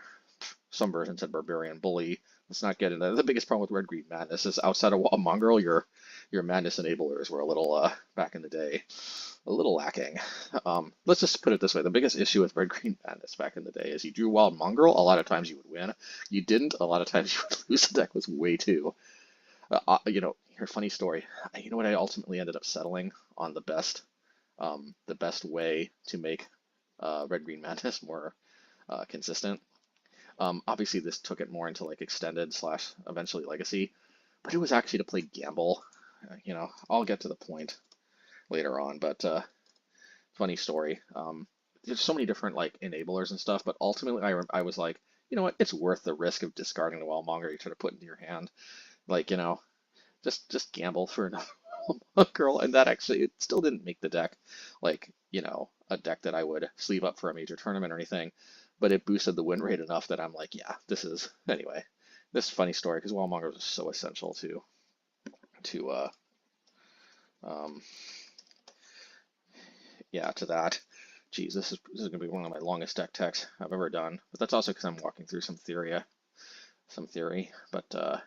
some versions had Barbarian Bully. Let's not get into the biggest problem with Red-Green Madness is, outside of Wild Mongrel, your Madness enablers were a little back in the day, a little lacking. Let's just put it this way: the biggest issue with Red-Green Madness back in the day is, you drew Wild Mongrel, a lot of times you would win. You didn't, a lot of times you would lose. The deck was way too. You know, here's a funny story. You know what? I ultimately ended up settling on the best way to make Red-Green Madness more consistent. Obviously, this took it more into like extended / eventually legacy, but it was actually to play Gamble. You know, I'll get to the point later on, but funny story. There's so many different like enablers and stuff, but ultimately I was like, you know what? It's worth the risk of discarding the Wild Monger you try to put into your hand. Like, you know, just gamble for another girl, and that actually, it still didn't make the deck like, you know, a deck that I would sleeve up for a major tournament or anything, but it boosted the win rate enough that I'm like, yeah, this is, anyway, this is a funny story, because Wild Monger was so essential to that. Geez, this is gonna be one of my longest deck techs I've ever done, but that's also because I'm walking through some theory. But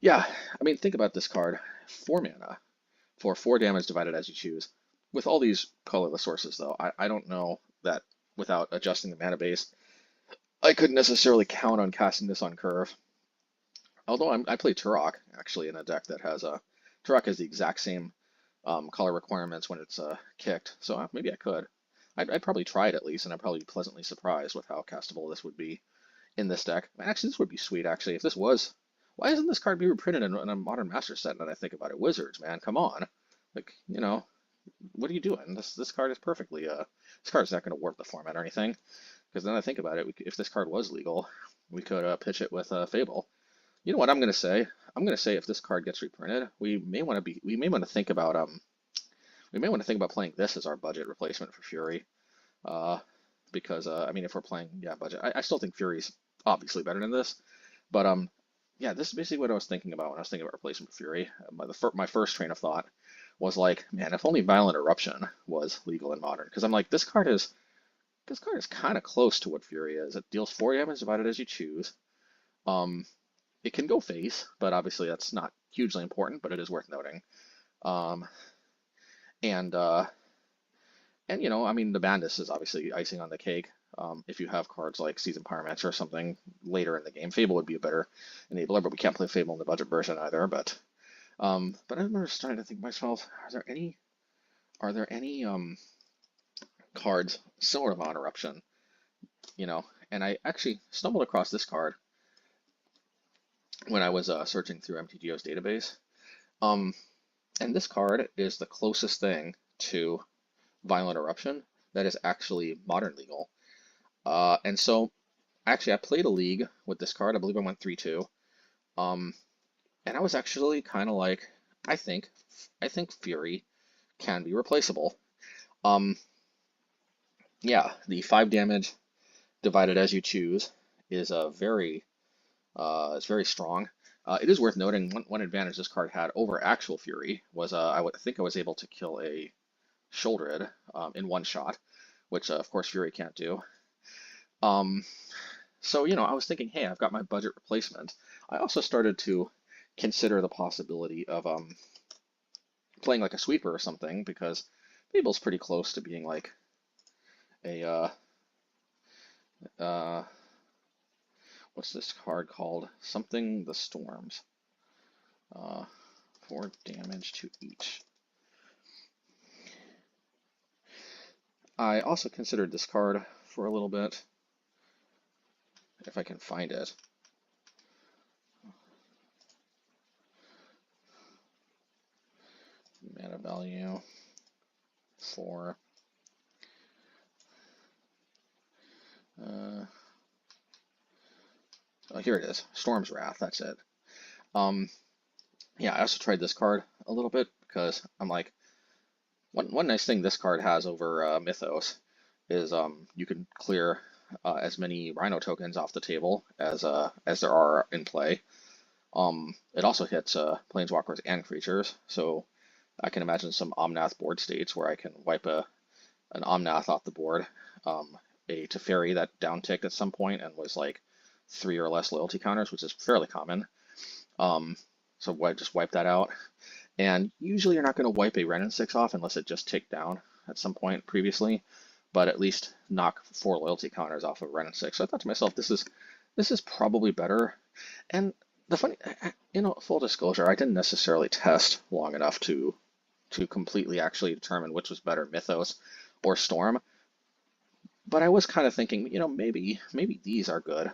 yeah, I mean, think about this card: 4 mana for 4 damage divided as you choose. With all these colorless sources, though, I don't know that without adjusting the mana base, I couldn't necessarily count on casting this on curve. Although I play Turok actually in a deck that has Turok has the exact same color requirements when it's kicked, so maybe I could. I'd probably try it at least, and I'd probably be pleasantly surprised with how castable this would be in this deck. Actually, this would be sweet, actually, if this was. Why isn't this card being reprinted in a Modern Master set? Now that I think about it, Wizards, man, come on. Like, you know, what are you doing? This card is perfectly, this card's not going to warp the format or anything. Because then I think about it, if this card was legal, we could pitch it with Fable. You know what I'm going to say? I'm going to say if this card gets reprinted, we may want to think about We may want to think about playing this as our budget replacement for Fury, uh, because I mean, if we're playing, yeah, budget, I still think Fury's obviously better than this, but yeah, this is basically what I was thinking about when I was thinking about replacement for Fury. My first train of thought was like, man, if only Violent Eruption was legal in Modern, because I'm like, this card is kind of close to what Fury is. It deals 4 damage divided as you choose. Um, it can go face, but obviously that's not hugely important, but it is worth noting. Um, and you know, I mean, the Bandits is obviously icing on the cake. If you have cards like Seasoned Pyromancer or something later in the game, Fable would be a better enabler, but we can't play Fable in the budget version either. But I remember starting to think to myself, are there any cards similar to Modern Eruption? You know, and I actually stumbled across this card when I was searching through MTGO's database. And this card is the closest thing to Violent Eruption that is actually modern legal. And so, actually, I played a league with this card. I believe I went 3-2. And I was actually kind of like, I think Fury can be replaceable. Yeah, the 5 damage divided as you choose is it's very strong. It is worth noting one advantage this card had over actual Fury was I think I was able to kill a Shouldered in one shot, which of course Fury can't do. So you know, I was thinking, hey, I've got my budget replacement. I also started to consider the possibility of playing like a sweeper or something, because Fable's pretty close to being like a what's this card called? Something the Storms. 4 damage to each. I also considered this card for a little bit, if I can find it. Mana value 4. Oh, here it is. Storm's Wrath, that's it. Yeah, I also tried this card a little bit because I'm like, one nice thing this card has over Mythos is you can clear as many Rhino tokens off the table as there are in play. It also hits Planeswalkers and creatures, so I can imagine some Omnath board states where I can wipe an Omnath off the board, a Teferi that downticked at some point and was like 3 or less loyalty counters, which is fairly common. So just wipe that out. And usually you're not going to wipe a Wrenn and 6 off unless it just ticked down at some point previously, but at least knock 4 loyalty counters off of Wrenn and 6. So I thought to myself, this is probably better. And the funny, you know, full disclosure, I didn't necessarily test long enough to completely actually determine which was better, Mythos or Storm. But I was kind of thinking, you know, maybe these are good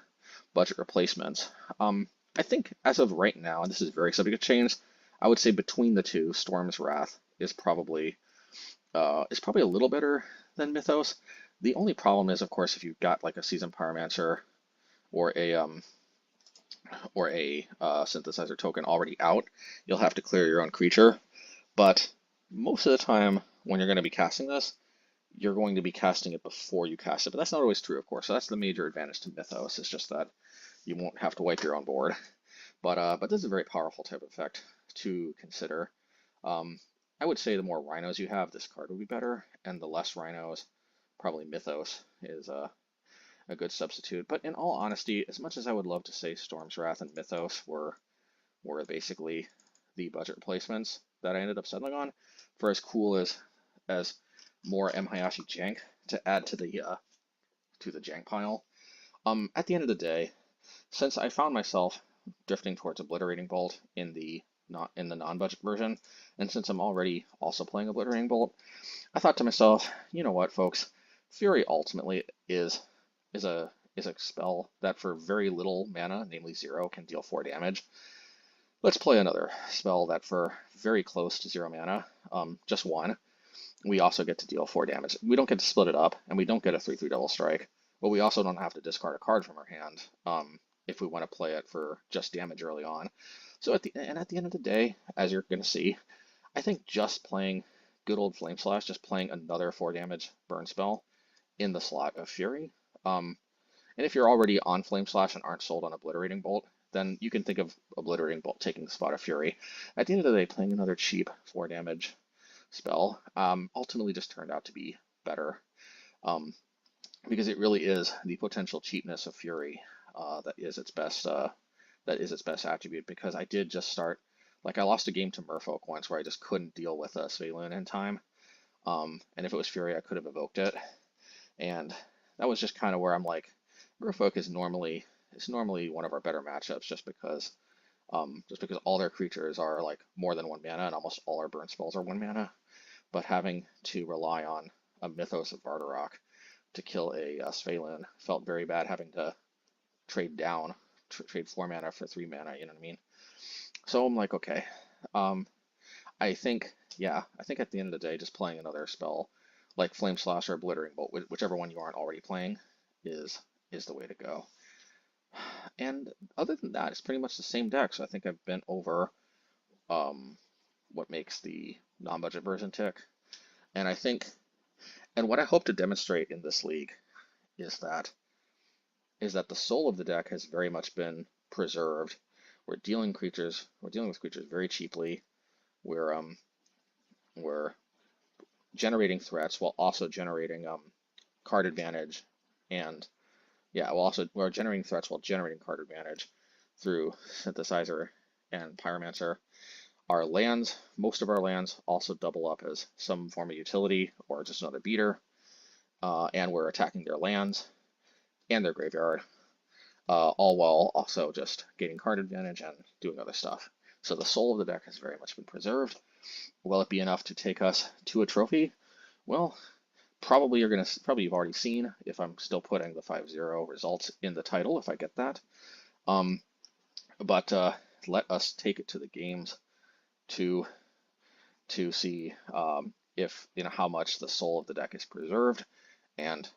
budget replacements. I think as of right now, and this is very subject to change, I would say between the two, Storm's Wrath is probably a little better than Mythos. The only problem is, of course, if you've got like a Seasoned Pyromancer or a synthesizer token already out, you'll have to clear your own creature. But most of the time, when you're going to be casting this, you're going to be casting it before you cast it. But that's not always true, of course. So that's the major advantage to Mythos. It's just that you won't have to wipe your own board. But this is a very powerful type of effect to consider. I would say the more Rhinos you have, this card would be better, and the less Rhinos, probably Mythos is a good substitute. But in all honesty, as much as I would love to say Storm's Wrath and Mythos were basically the budget replacements that I ended up settling on, for as cool as more MHayashi jank to add to the jank pile, at the end of the day, since I found myself drifting towards Obliterating Bolt in the non-budget version, and since I'm already also playing Obliterating Bolt, I thought to myself, you know what, folks, Fury ultimately is a spell that for very little mana, namely 0, can deal 4 damage. Let's play another spell that for very close to 0 mana, just 1, we also get to deal 4 damage. We don't get to split it up, and we don't get a 3/3 double strike, but we also don't have to discard a card from our hand if we want to play it for just damage early on. So at the end of the day, as you're going to see, I think just playing good old Flame Slash, just playing another 4 damage burn spell in the slot of Fury. And if you're already on Flame Slash and aren't sold on Obliterating Bolt, then you can think of Obliterating Bolt taking the spot of Fury. At the end of the day, playing another cheap 4 damage spell ultimately just turned out to be better, because it really is the potential cheapness of Fury that is its best attribute. Because I did just start, like, I lost a game to Merfolk once where I just couldn't deal with Svaelun in time, and if it was Fury, I could have evoked it, and that was just kind of where I'm like, Merfolk is normally one of our better matchups, just because all their creatures are like more than 1 mana, and almost all our burn spells are 1 mana. But having to rely on a Mythos of Vardarok to kill a Svaelun felt very bad, having to trade down, trade 4 mana for 3 mana, you know what I mean? So I'm like, okay, I think at the end of the day, just playing another spell like Flame Slash or Obliterating Bolt, whichever one you aren't already playing, is the way to go. And other than that, it's pretty much the same deck. So I think I've been over what makes the non-budget version tick. And what I hope to demonstrate in this league is that the soul of the deck has very much been preserved. We're dealing with creatures very cheaply. We're generating threats while also generating card advantage, and we're generating threats while generating card advantage through Synthesizer and Pyromancer. Our lands, most of our lands, also double up as some form of utility or just another beater, and we're attacking their lands and their graveyard, all while also just getting card advantage and doing other stuff. So the soul of the deck has very much been preserved. Will it be enough to take us to a trophy? Well, probably you've already seen if I'm still putting the 5-0 results in the title, if I get that. But let us take it to the games to see if how much the soul of the deck is preserved, and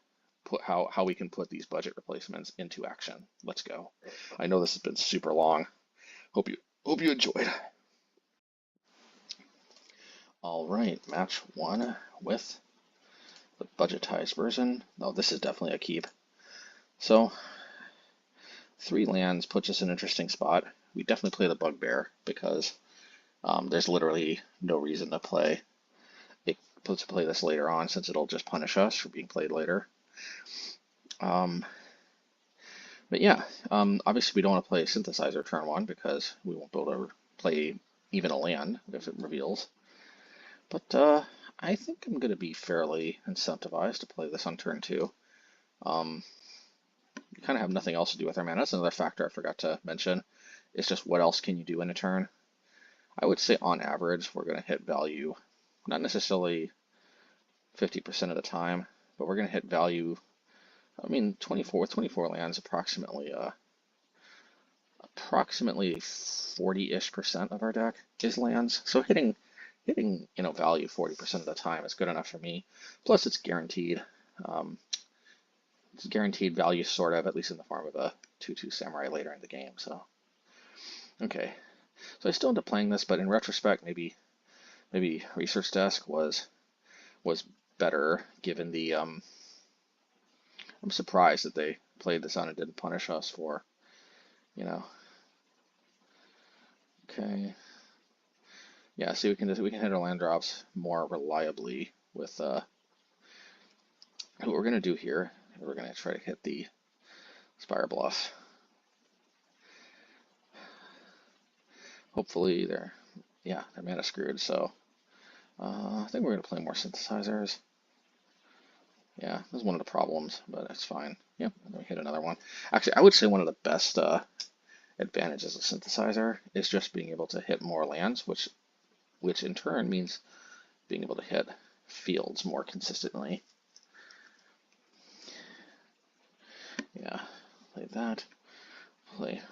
how we can put these budget replacements into action. Let's go. I know this has been super long. Hope you enjoyed. All right, match 1 with the budgetized version. Oh, this is definitely a keep. So 3 lands puts us in an interesting spot. We definitely play the Bugbear because there's literally no reason to play this later on, since it'll just punish us for being played later. But yeah, obviously we don't want to play Synthesizer turn 1 because we won't be able to play even a land if it reveals. But I think I'm going to be fairly incentivized to play this on turn 2. You kind of have nothing else to do with our mana. That's another factor I forgot to mention. It's just what else can you do in a turn? I would say on average we're going to hit value, not necessarily 50% of the time, but we're going to hit value. I mean, 24 lands, approximately 40-ish% of our deck is lands. So hitting value 40% of the time is good enough for me. Plus it's guaranteed. It's guaranteed value, sort of, at least in the form of a 2/2 Samurai later in the game. So okay, so I still end up playing this, but in retrospect, maybe Research Desk was better, given the I'm surprised that they played this on and didn't punish us for, Okay. Yeah, see, we can hit our land drops more reliably with what we're gonna do here. We're gonna try to hit the Spire Bluff. Hopefully they're mana screwed, so I think we're gonna play more Synthesizers. Yeah, that's one of the problems, but it's fine. Yep, we hit another one. Actually, I would say one of the best advantages of Synthesizer is just being able to hit more lands, which in turn means being able to hit fields more consistently. Yeah, play that.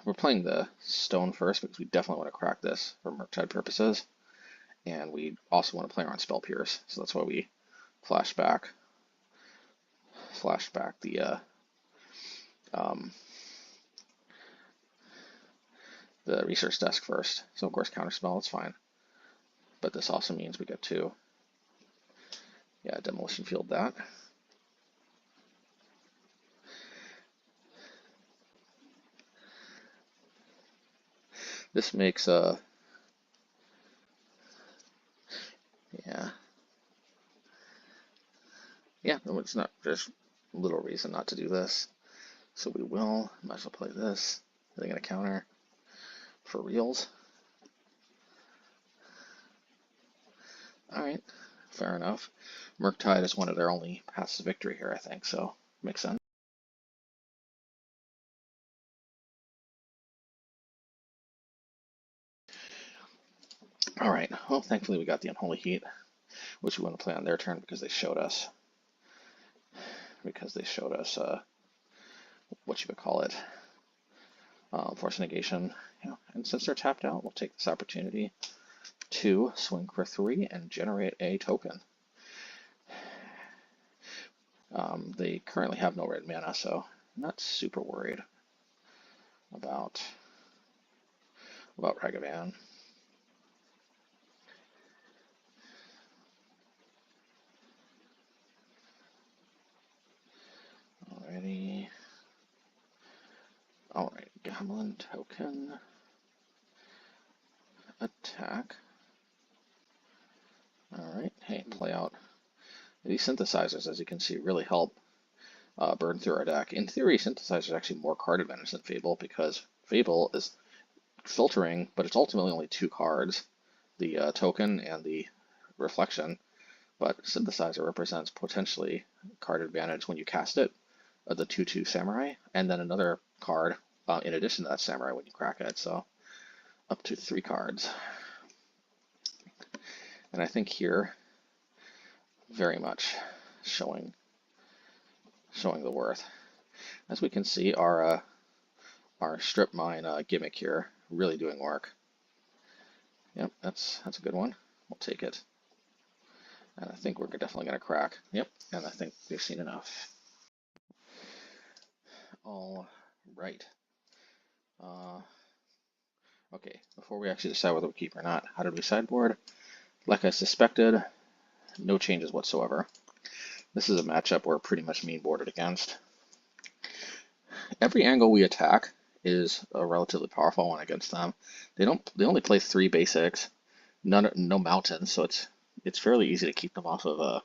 We're playing the Stone first because we definitely want to crack this for Murktide purposes, and we also want to play around Spell Pierce, so that's why we flash back the Research Desk first. So of course Counterspell, it's fine, but this also means we get 2. Yeah, Demolition Field that. This makes yeah. Yeah, no, it's not, there's little reason not to do this. So we will, might as well play this. Are they gonna counter for reals? Alright, fair enough. Murktide is one of their only paths to victory here, I think, so makes sense. Alright, well, thankfully we got the Unholy Heat, which we want to play on their turn because they showed us, what you would call it, force negation. You know, and since they're tapped out, we'll take this opportunity to swing for 3 and generate a token. They currently have no red mana, so I'm not super worried about Ragavan. Alrighty. Alright, Goblin token. Attack. Alright, hey, play out. These synthesizers, as you can see, really help burn through our deck. In theory, Synthesizer is actually more card advantage than Fable because Fable is filtering, but it's ultimately only 2 cards, the token and the reflection. But Synthesizer represents potentially card advantage when you cast it, the 2/2 Samurai, and then another card in addition to that Samurai when you crack it. So up to 3 cards. And I think here, very much showing the worth. As we can see, our strip mine gimmick here really doing work. Yep, that's a good one. We'll take it. And I think we're definitely going to crack. Yep, and I think we've seen enough. All right. Okay, before we actually decide whether we keep or not, how did we sideboard? Like I suspected, no changes whatsoever. This is a matchup we're pretty much mean boarded against. Every angle we attack is a relatively powerful one against them. They only play 3 basics, no mountains, so it's fairly easy to keep them off of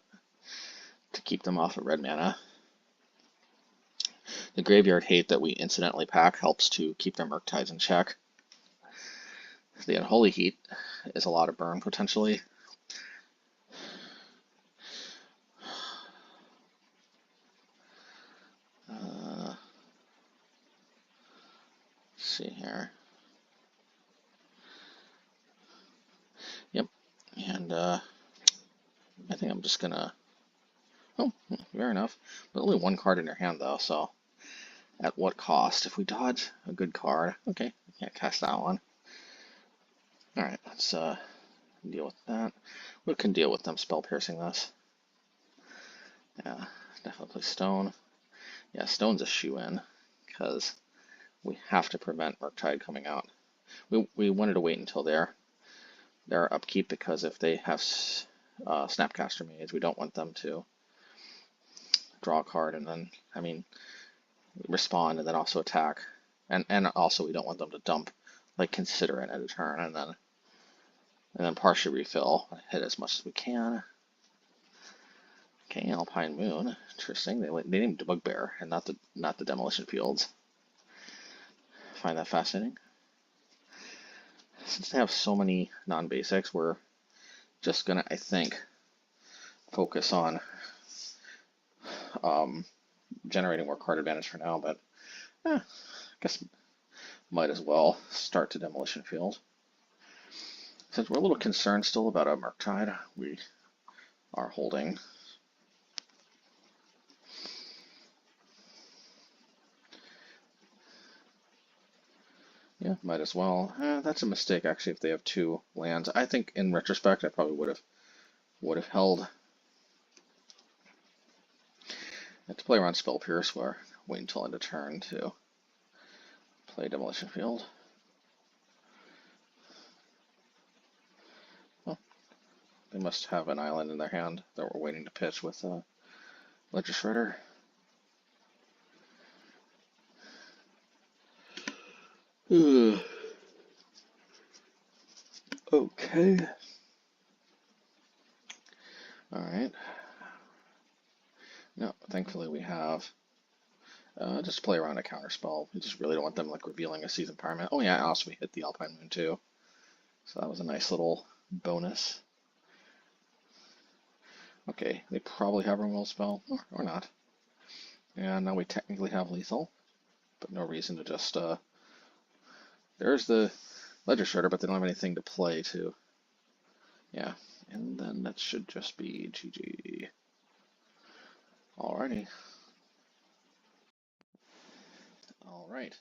red mana. The Graveyard Hate that we incidentally pack helps to keep their Murktides in check. The Unholy Heat is a lot of burn potentially. See here. Yep, and I think I'm just gonna. Oh, fair enough. But only 1 card in your hand though, so at what cost? If we dodge a good card, okay, can't cast that one. All right, let's deal with that. We can deal with them spell piercing this. Yeah, definitely play Stone. Yeah, Stone's a shoe-in because we have to prevent Murktide coming out. We wanted to wait until their upkeep because if they have Snapcaster Mage, we don't want them to draw a card and then, I mean, respond and then also attack. And also we don't want them to dump, like consider it at a turn and then partially refill, hit as much as we can. Okay, Alpine Moon, interesting. They named the Bugbear and not the Demolition Fields. Find that fascinating. Since they have so many non-basics, we're just gonna, I think, focus on generating more card advantage for now, but I guess might as well start to Demolition Field. Since we're a little concerned still about a Murktide, we are holding. Yeah, might as well. That's a mistake actually if they have 2 lands. I think in retrospect I probably would have held. I have to play around Spell Pierce where wait until end of turn to play Demolition Field. Oh. They must have an island in their hand that we're waiting to pitch with Ledger Shredder. Okay. Alright. No, thankfully we have just play around a counterspell. We just really don't want them like revealing a Seasoned Pyromancer. Oh yeah, also we hit the Alpine Moon too. So that was a nice little bonus. Okay, they probably have Removal Spell, or not. And now we technically have lethal, but no reason to just, there's the Ledger Shredder, but they don't have anything to play to. Yeah, and then that should just be GG. Alrighty. Alright.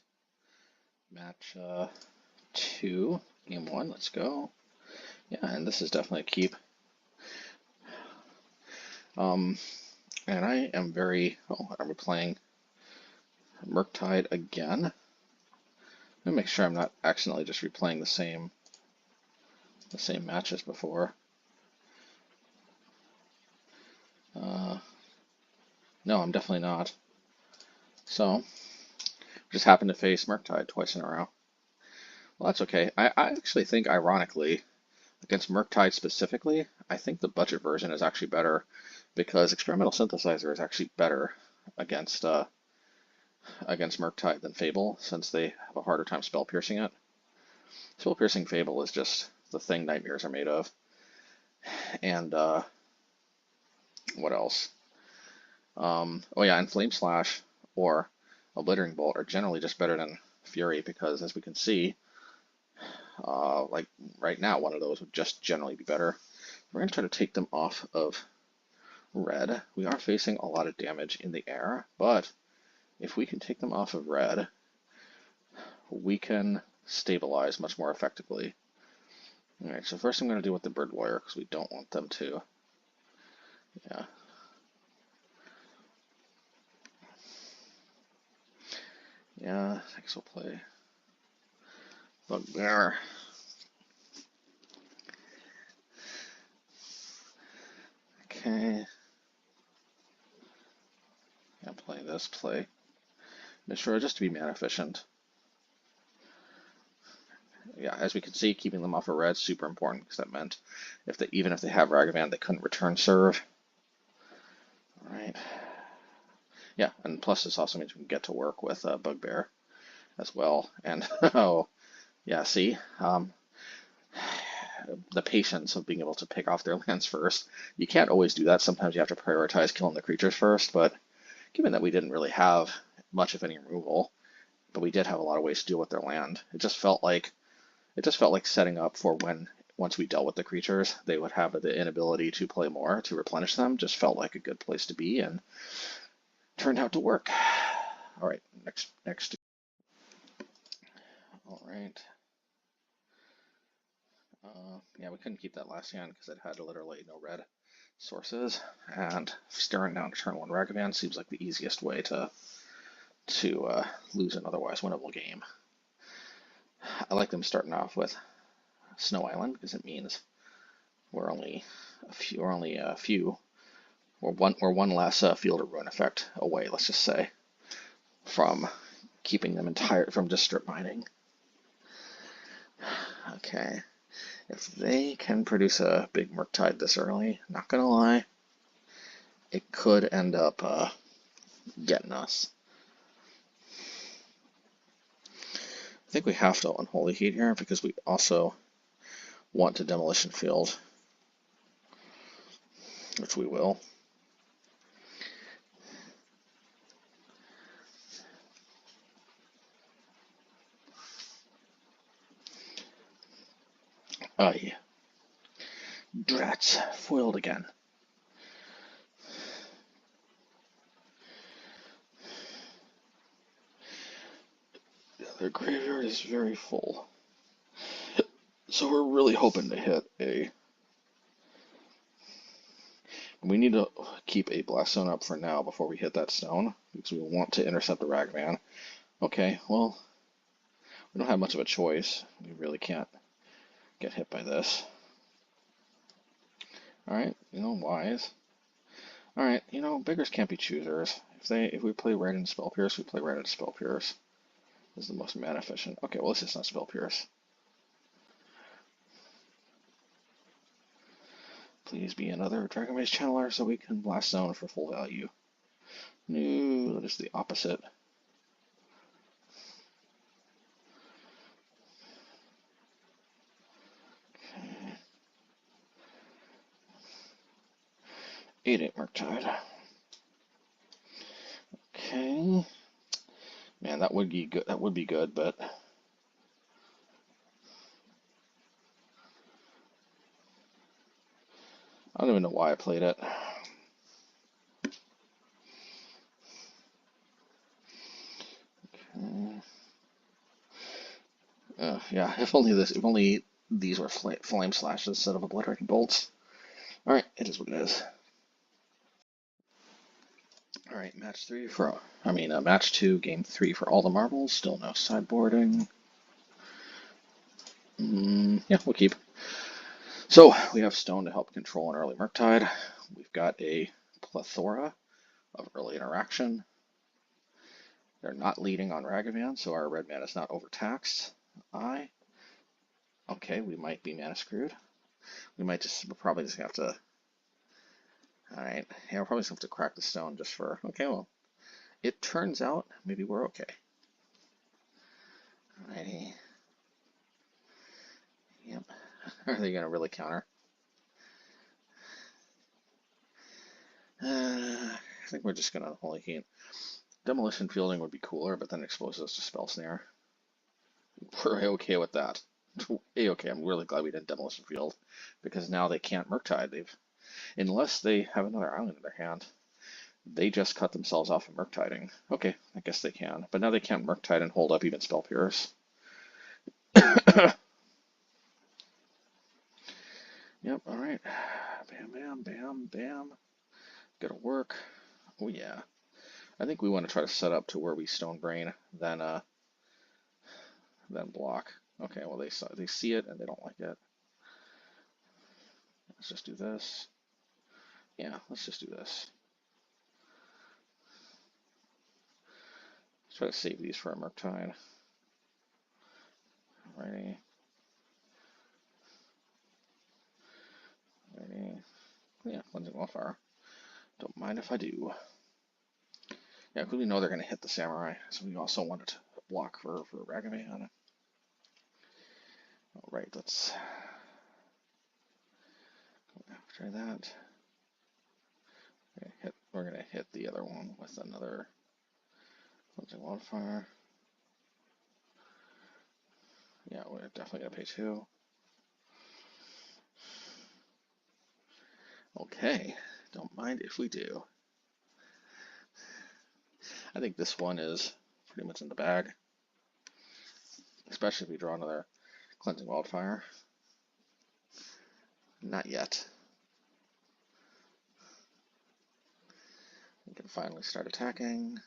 Match 2, game 1, let's go. Yeah, and this is definitely a keep. And I am very, are we playing Murktide again? Let me make sure I'm not accidentally just replaying the same matches before. No, I'm definitely not. So, just happened to face Murktide twice in a row. Well, that's okay. I actually think, ironically, against Murktide specifically, I think the budget version is actually better because Experimental Synthesizer is actually better against Murktide than Fable, since they have a harder time spell piercing it. Spell piercing Fable is just the thing nightmares are made of. And what else? Oh yeah, and Flame Slash or Obliterating Bolt are generally just better than Fury because, as we can see, like right now, one of those would just generally be better. We're going to try to take them off of red. We are facing a lot of damage in the air, but if we can take them off of red, we can stabilize much more effectively. Alright, so first I'm going to deal with the Bird Warrior because we don't want them to. Yeah. Yeah, I guess we'll play Bugbear. Okay. Yeah, play this, play Mishra just to be mana efficient. Yeah, as we can see, keeping them off of red is super important because that meant even if they have Ragavan, they couldn't return serve. Alright. Yeah, and plus this also means we can get to work with Bugbear as well. And oh, yeah, see, the patience of being able to pick off their lands first. You can't always do that. Sometimes you have to prioritize killing the creatures first, but given that we didn't really have much of any removal, but we did have a lot of ways to deal with their land, it just felt like setting up for once we dealt with the creatures, they would have the inability to play more to replenish them. Just felt like a good place to be, and turned out to work. All right, next. All right. Yeah, we couldn't keep that last hand because it had literally no red sources, and staring down turn 1 Ragavan seems like the easiest way to lose an otherwise winnable game. I like them starting off with Snow Island because it means we're only a few, or one less Field of Ruin effect away, let's just say, from keeping them from just strip mining. Okay, if they can produce a big Murktide this early, not gonna lie, it could end up getting us. I think we have to Unholy Heat here because we also want to Demolition Field, which we will. Yeah. Drats, foiled again. Their graveyard is very full. So we're really hoping to hit a... We need to keep a Blast Zone up for now before we hit that stone, because we want to intercept the Ragavan. Okay, well, we don't have much of a choice. We really can't get hit by this. Alright, wise. Alright, beggars can't be choosers. If we play right into Spell Pierce, we play right into Spell Pierce. This is the most mana efficient. Okay, well, it's just not Spell Pierce. Please be another Dragon Maze Channeler so we can Blast Zone for full value. No, that is the opposite. Okay. 8/8 Murktide. Okay. Man, that would be good. That would be good, but I don't even know why I played it. Okay. Yeah, if only these were flame slashes instead of obliterating bolts. All right, it is what it is. All right, match two, game 3 for all the marbles. Still no sideboarding. Yeah, we'll keep. So we have Stone to help control an early Murktide. We've got a plethora of early interaction. They're not leading on Ragavan, so our red mana is not overtaxed. Okay, we might be mana screwed. We'll probably just have to. Alright, yeah, we'll probably just have to crack the stone just for. Okay, well, it turns out maybe we're okay. Alrighty. Yep. Are they going to really counter? I think we're just going to Unholy Heat. Demolition Fielding would be cooler, but then exposes us to Spell Snare. We're okay with that. Okay, I'm really glad we did Demolition Field, because now they can't Murktide. Unless they have another island in their hand. They just cut themselves off of Murktiding. Okay, I guess they can. But now they can't Murktide and hold up even Spell Pierce. Yep, alright. Bam, bam, bam, bam. Gotta work. Oh yeah. I think we want to try to set up to where we Stone Brain, then block. Okay, well they see it and they don't like it. Let's just do this. Yeah, let's just do this. Let's try to save these for a Murktide. Alrighty. Alrighty. Yeah, Cleansing Wildfire. Don't mind if I do. Yeah, because we know they're going to hit the Samurai, so we also wanted to block for Ragavan. Alright, let's try that. We're going to hit the other one with another Cleansing Wildfire. Yeah, we're definitely going to pay 2. Okay, don't mind if we do. I think this one is pretty much in the bag, especially if we draw another Cleansing Wildfire. Not yet. We can finally start attacking.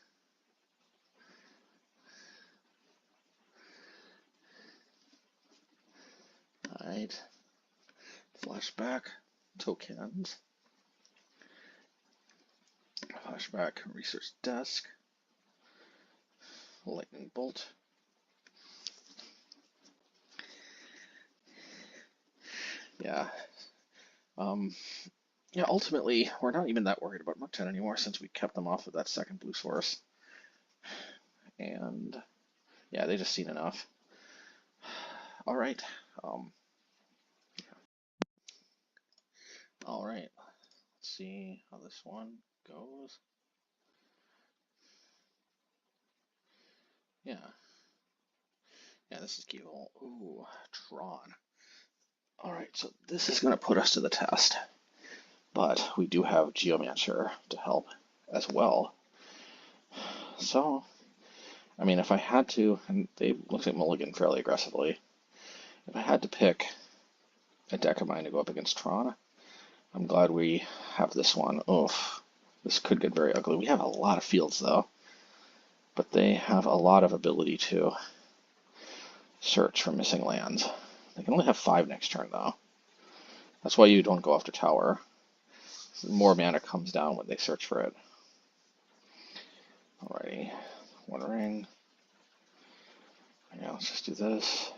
Alright. Flashback tokens. Flashback research desk. Lightning bolt. Yeah. Yeah, ultimately, we're not even that worried about Murktide anymore since we kept them off of that second blue source. And yeah, they just seen enough. All right. All right. Let's see how this one goes. Yeah. Yeah, this is Evil. Ooh, Tron. All right, so this is going to put us to the test. But we do have Geomancer to help as well. So, I mean, if I had to, and they looked at Mulligan fairly aggressively, if I had to pick a deck of mine to go up against Tron, I'm glad we have this one. Oof, this could get very ugly. We have a lot of fields, though, but they have a lot of ability to search for missing lands. They can only have 5 next turn, though. That's why you don't go after tower. More mana comes down when they search for it. Alrighty, One Ring. Yeah, let's just do this.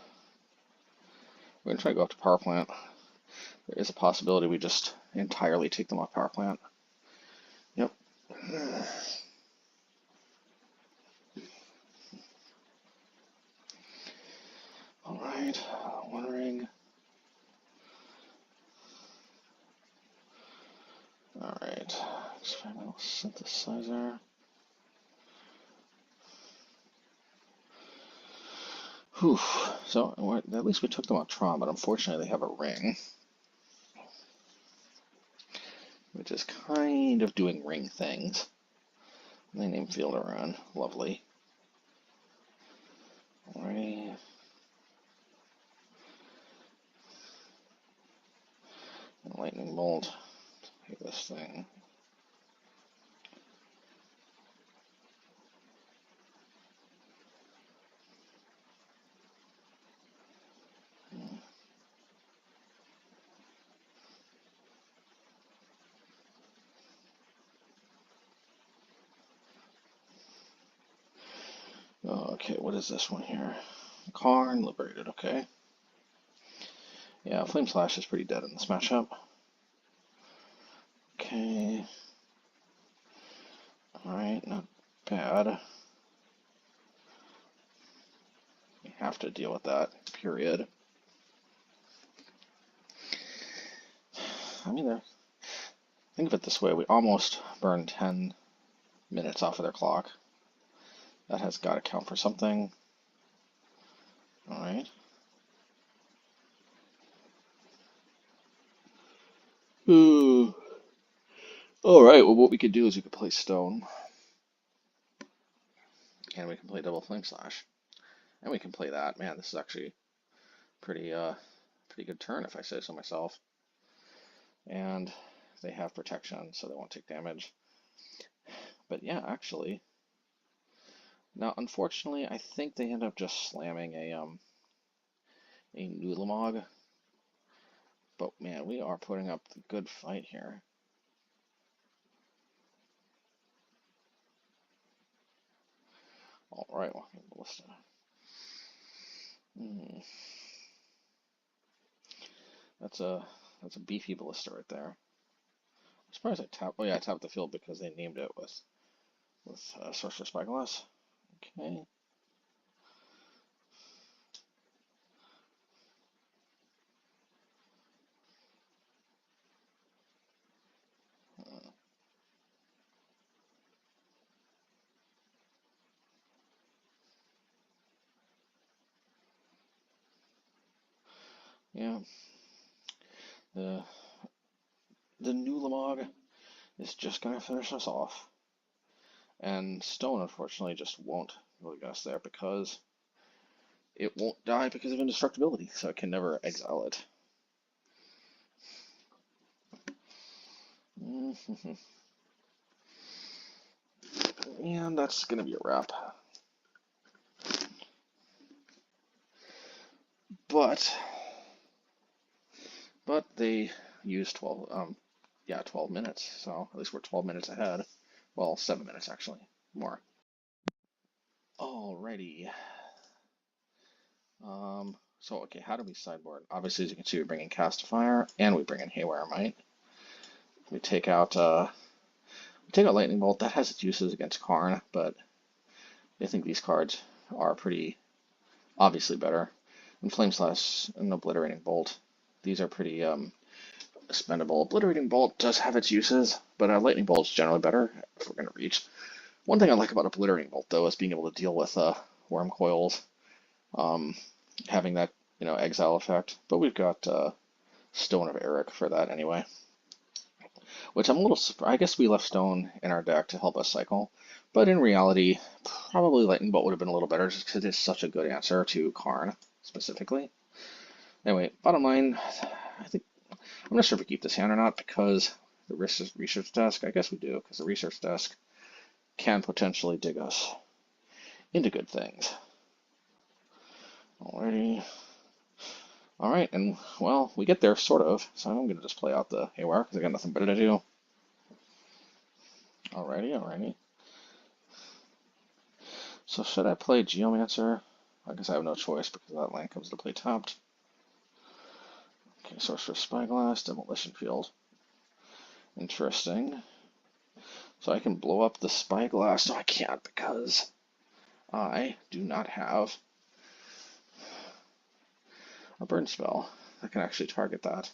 We're gonna try to go up to power plant. There is a possibility we just entirely take them off power plant. Yep. Alright, One Ring. Alright, Experimental Synthesizer. Whew. So, at least we took them off Tron, but unfortunately they have a ring. Which is kind of doing ring things. They name Fielder on. Lovely. Alrighty. Lightning Bolt. Take this thing. Okay, what is this one here? Karn, Liberated, okay. Yeah, Flame Slash is pretty dead in this matchup. Okay. Alright, not bad. We have to deal with that, period. I mean, think of it this way, we almost burned 10 minutes off of their clock. That has got to count for something. Alright. Alright, well what we could do is we could play Stone. And we can play Double Flame Slash. And we can play that. Man, this is actually pretty good turn if I say so myself. And they have protection, so they won't take damage. But yeah, actually. Now, unfortunately, I think they end up just slamming a Nulamog. But man, we are putting up a good fight here. Alright, Walking Ballista. That's a beefy ballista right there. I'm surprised I tapped. Oh yeah, I tapped the field because they named it with Sorcerer Spyglass. Okay. Yeah. The Nulamog is just gonna finish us off. And Stone, unfortunately, just won't really get us there because it won't die because of indestructibility, so it can never exile it. And that's gonna be a wrap. But they used 12 minutes, so at least we're 12 minutes ahead. Well, 7 minutes actually, more. Alrighty. So okay, how do we sideboard? Obviously, as you can see, we bring in Castifier and we bring in Haywire Mite. We take out Lightning Bolt. That has its uses against Karn, but I think these cards are pretty obviously better. And Flame Slash and Obliterating Bolt. These are pretty expendable. Obliterating Bolt does have its uses, but Lightning Bolt is generally better if we're going to reach. One thing I like about Obliterating Bolt, though, is being able to deal with Worm Coils, having that exile effect. But we've got Stone of Erech for that anyway. Which I'm a little surprised. I guess we left Stone in our deck to help us cycle, but in reality, probably Lightning Bolt would have been a little better just because it's such a good answer to Karn specifically. Anyway, bottom line, I'm not sure if we keep this hand or not because the research desk, I guess we do, because the research desk can potentially dig us into good things. Alrighty. Alright, and well, we get there, sort of. So I'm gonna just play out the Haywire because I got nothing better to do. Alrighty. So should I play Geomancer? I guess I have no choice because that land comes to play tapped. Okay, Sorcerer's Spyglass, Demolition Field. Interesting. So I can blow up the Spyglass. No, I can't because I do not have a burn spell that can actually target that.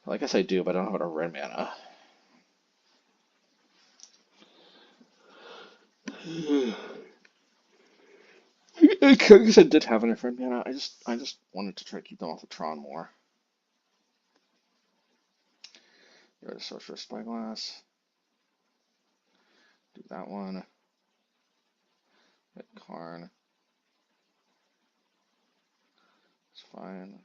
Well, I guess I do, but I don't have enough red mana. I guess I did have enough red mana. I just wanted to try to keep them off of Tron more. Get rid of Sorcerer's Spyglass. Do that one. Hit Karn. It's fine.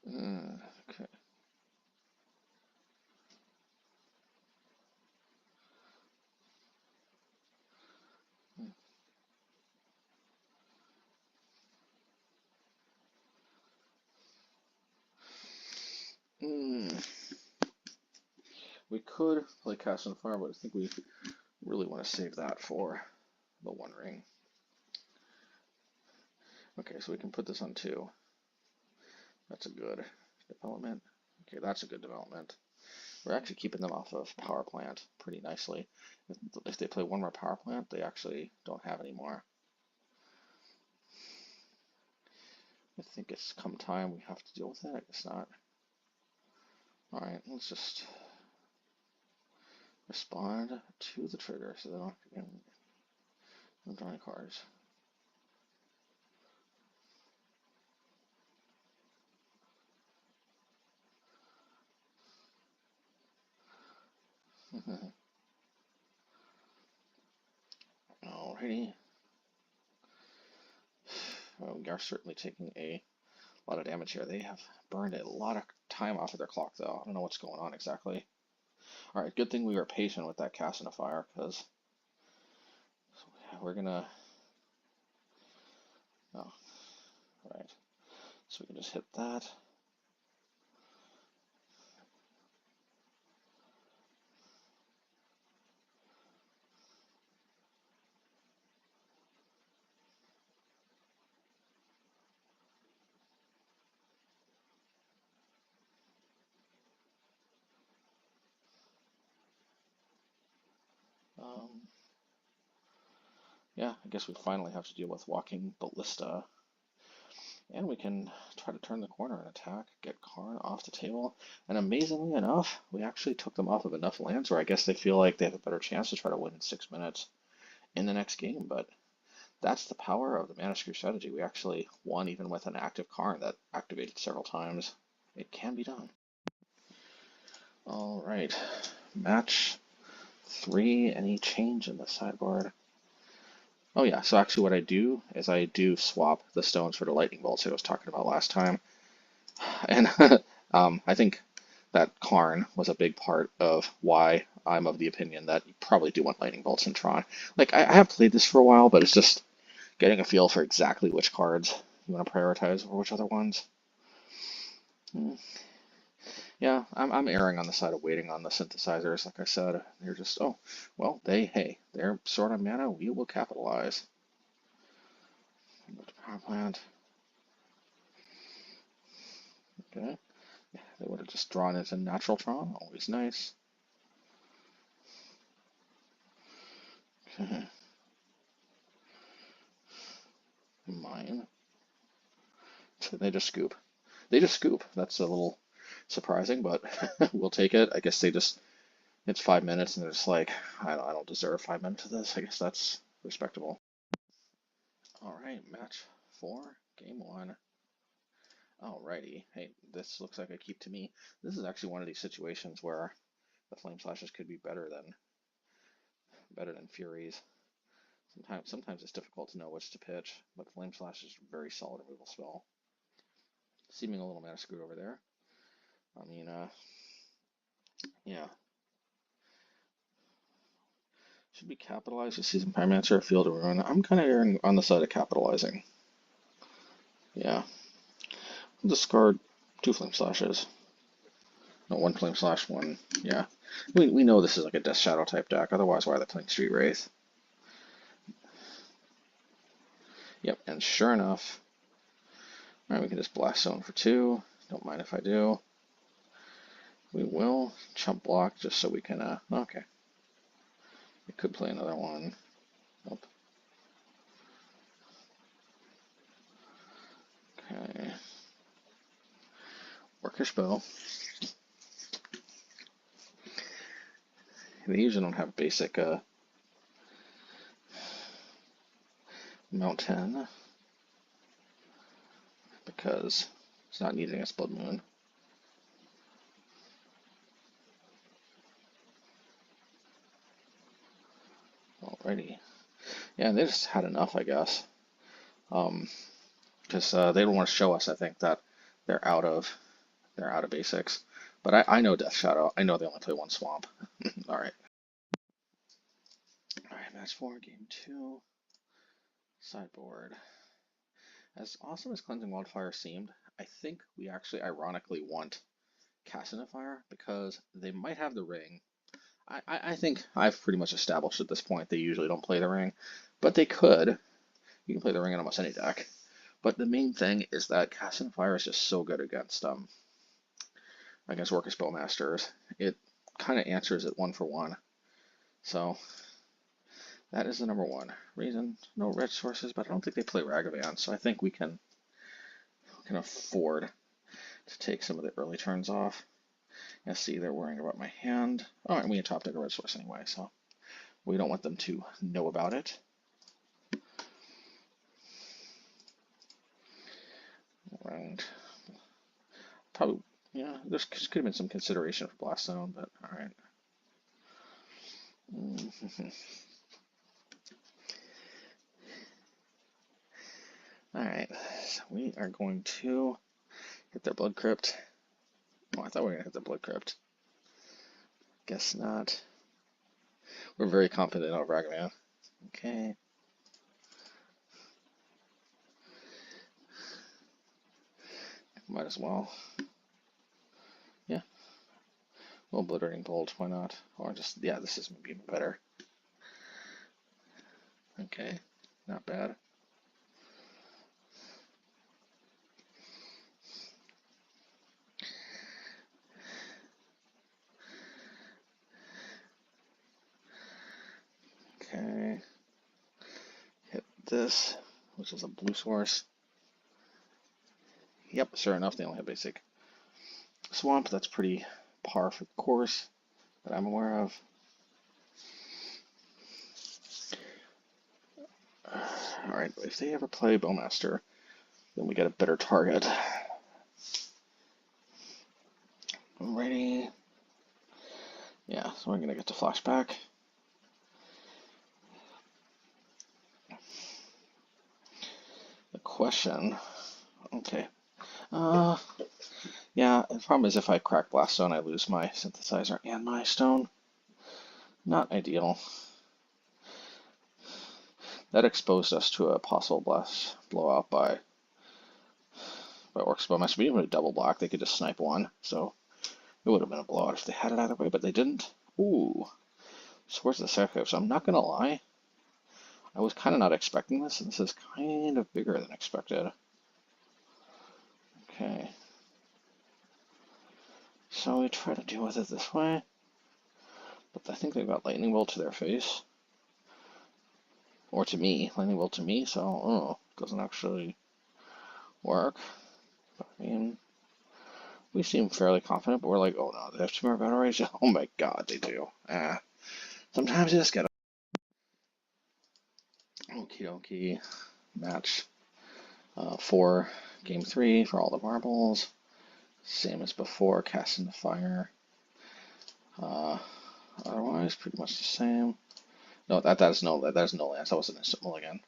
Okay. We could play Cast on Fire, but I think we really want to save that for the One Ring. Okay, so we can put this on 2. That's a good development. Okay, that's a good development. We're actually keeping them off of Power Plant pretty nicely. If they play one more Power Plant, they actually don't have any more. I think it's come time we have to deal with it. I guess not. Alright, let's just respond to the trigger so they don't draw any cards. Alrighty. Well, we are certainly taking a lot of damage here. They have burned a lot of time off of their clock, though. I don't know what's going on exactly. Alright, good thing we were patient with that Cast on Fire, because we're gonna... Oh, alright. So we can just hit that. Yeah, I guess we finally have to deal with Walking Ballista. And we can try to turn the corner and attack, get Karn off the table. And amazingly enough, we actually took them off of enough lands where I guess they feel like they have a better chance to try to win in 6 minutes in the next game. But that's the power of the Mana Screw strategy. We actually won even with an active Karn that activated several times. It can be done. Alright, match 3. Any change in the sideboard? Oh yeah, so actually what I do is I do swap the stones for the lightning bolts I was talking about last time. And I think that Karn was a big part of why I'm of the opinion that you probably do want lightning bolts in Tron. Like, I have played this for a while, but it's just getting a feel for exactly which cards you want to prioritize over which other ones. Yeah, I'm erring on the side of waiting on the synthesizers. Like I said, they're just, oh, well, they're short on mana. We will capitalize. Power plant. Okay. They would have just drawn into natural Tron. Always nice. Okay. Mine. They just scoop. They just scoop. That's a little surprising, but we'll take it. I guess it's 5 minutes and they're just like, I don't deserve 5 minutes of this. I guess that's respectable. Alright, match 4, game 1. Alrighty. Hey, this looks like a keep to me. This is actually one of these situations where the Flame Slashes could be better than Furies. Sometimes it's difficult to know which to pitch, but Flame Slash is a very solid removal spell. Seeming a little mana screwed over there. I mean, yeah. Should we capitalize with Seasoned Pyromancer or Field of Ruin? I'm kind of erring on the side of capitalizing. Yeah. We'll discard 2 Flame Slashes. No, 1 Flame Slash, 1. Yeah. We know this is like a Death Shadow type deck, otherwise why are they playing Street Wraith? Yep, and sure enough, alright, we can just Blast Zone for 2. Don't mind if I do. We will chump block just so we can, okay. We could play another one. Nope. Okay. Orcish Bow. They usually don't have basic Mountain because it's not needed against Blood Moon. Alrighty. Yeah, they just had enough, I guess. Because they don't want to show us, I think, that they're out of basics. But I know Death Shadow. I know they only play 1 swamp. Alright. Alright, match 4, game 2. Sideboard. As awesome as Cleansing Wildfire seemed, I think we actually ironically want Seasoned Fire because they might have the ring. I think I've pretty much established at this point they usually don't play the ring, but they could. You can play the ring in almost any deck. But the main thing is that Seasoned Fire is just so good against Orcish Bowmasters. It kind of answers it 1 for 1. So that is the number 1 reason. No red sources, but I don't think they play Ragavan, so I think we can afford to take some of the early turns off. Yeah, see, they're worrying about my hand. Oh, and we top deck a red source anyway, so we don't want them to know about it. And probably, yeah, there could have been some consideration for Blast Zone, but alright. Alright, so we are going to hit their Blood Crypt. Oh, I thought we were going to hit the Blood Crypt. Guess not. We're very confident of Ragavan. Okay. Might as well. Yeah. Well, Obliterating Bolt, why not? Or just, yeah, this is maybe even better. Okay, not bad. Okay. Hit this, which is a blue source. Yep, sure enough, they only have basic swamp. That's pretty par for the course that I'm aware of. Alright, if they ever play Bowmaster, then we get a better target. Alrighty. Yeah, so we're gonna get to flashback. The question, okay. Yeah, the problem is if I crack Blast Zone, I lose my synthesizer and my stone. Not ideal. That exposed us to a possible blast blowout by Orcish Bowmaster. We didn't really double block, they could just snipe 1, so it would have been a blowout if they had it either way, but they didn't. Ooh. Swords of the Sacrifice. So I'm not gonna lie, I was kind of not expecting this, and this is kind of bigger than expected. Okay. So we try to deal with it this way, but I think they've got Lightning Bolt to their face. Or to me, Lightning Bolt to me, so, doesn't actually work. But, I mean, we seem fairly confident, but we're like, oh no, they have 2 more battle rage? Oh my god, they do. Sometimes you just get Okie dokie. Match 4, game 3 for all the marbles. Same as before, Seasoned Fire. Otherwise, pretty much the same. No, that is no lands. That was an instant mulligan.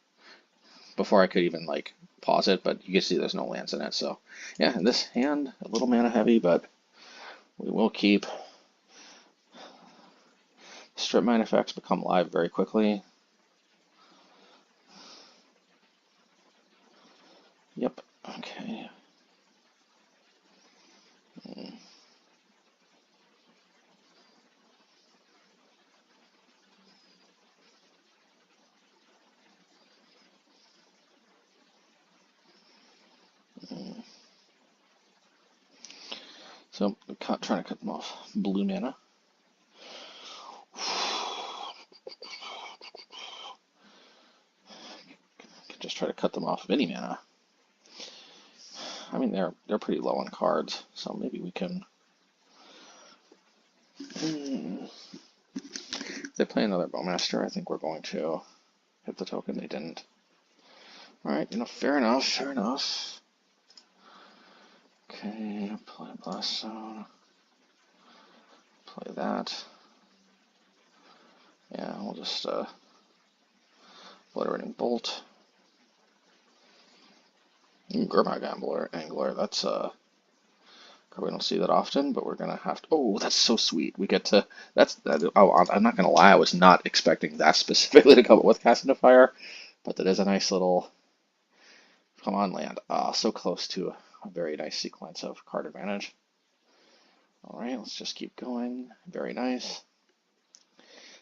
Before I could even like pause it, but you can see there's no lands in it. So yeah, in this hand, a little mana heavy, but we will keep Strip mine effects become live very quickly. Yep, okay. So, trying to cut them off. Blue mana. Just try to cut them off of any mana. I mean, they're pretty low on cards, so maybe we can. If they play another Bowmaster, I think we're going to hit the token. They didn't. All right, fair enough, fair enough. Okay, play Blast Zone. Play that. Yeah, we'll just Obliterating Bolt. Grimag Angler. That's we don't see that often, but we're gonna have to. Oh, that's so sweet. We get to. Oh, I'm not gonna lie. I was not expecting that specifically to come up with Cast into Fire, but that is a nice little. Come on, land. Ah, so close to a very nice sequence of card advantage. All right, let's just keep going. Very nice.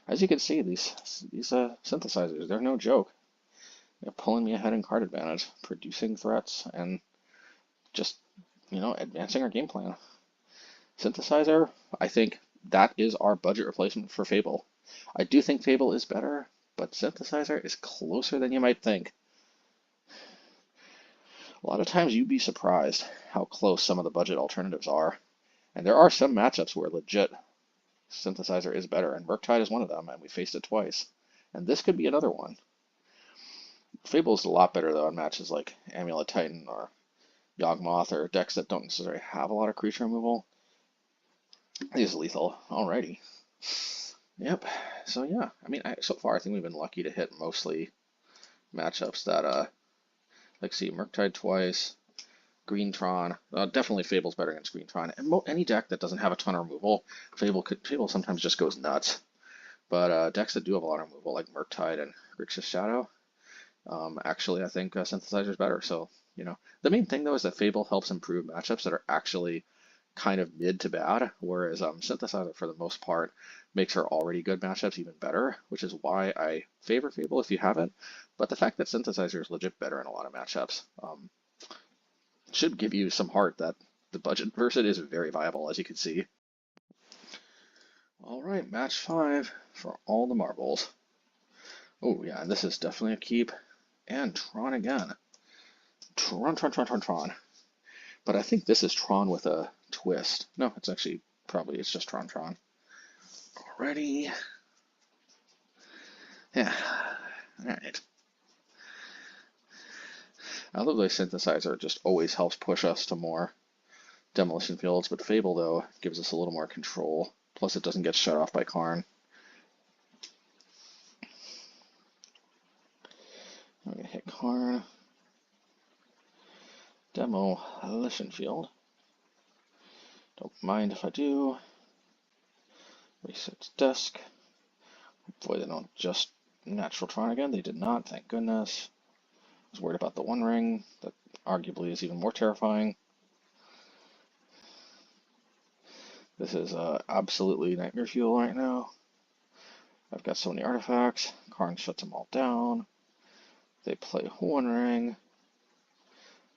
As you can see, these synthesizers, they're no joke. They're pulling me ahead in card advantage, producing threats, and just, advancing our game plan. Synthesizer, I think that is our budget replacement for Fable. I do think Fable is better, but Synthesizer is closer than you might think. A lot of times you'd be surprised how close some of the budget alternatives are. And there are some matchups where legit Synthesizer is better, and Murktide is one of them, and we faced it twice. And this could be another one. Fable is a lot better, though, in matches like Amulet Titan or Yawgmoth or decks that don't necessarily have a lot of creature removal. It is lethal. Alrighty. Yep. So, yeah. I mean, so far, I think we've been lucky to hit mostly matchups that, like, see, Murktide twice, Green Tron. Definitely Fable's better against Green Tron. And any deck that doesn't have a ton of removal, Fable sometimes just goes nuts. But decks that do have a lot of removal, like Murktide and Grixis Shadow, actually, I think Synthesizer is better. So, the main thing, though, is that Fable helps improve matchups that are actually kind of mid to bad, whereas Synthesizer, for the most part, makes her already good matchups even better, which is why I favor Fable if you haven't. But the fact that Synthesizer is legit better in a lot of matchups should give you some heart that the budget versus it is very viable, as you can see. All right, match 5 for all the marbles. Oh, yeah, and this is definitely a keep. And Tron again. Tron. But I think this is Tron with a twist. No, it's actually it's just Tron. Alrighty. Yeah. Alright. I love the Synthesizer just always helps push us to more Demolition Fields, but Fable, though, gives us a little more control. Plus, it doesn't get shut off by Karn. I'm going to hit Karn. Demolition Field. Don't mind if I do. Reset desk. Hopefully they don't just natural Tron again. They did not, thank goodness. I was worried about the One Ring. That arguably is even more terrifying. This is absolutely nightmare fuel right now. I've got so many artifacts. Karn shuts them all down. They play One Ring.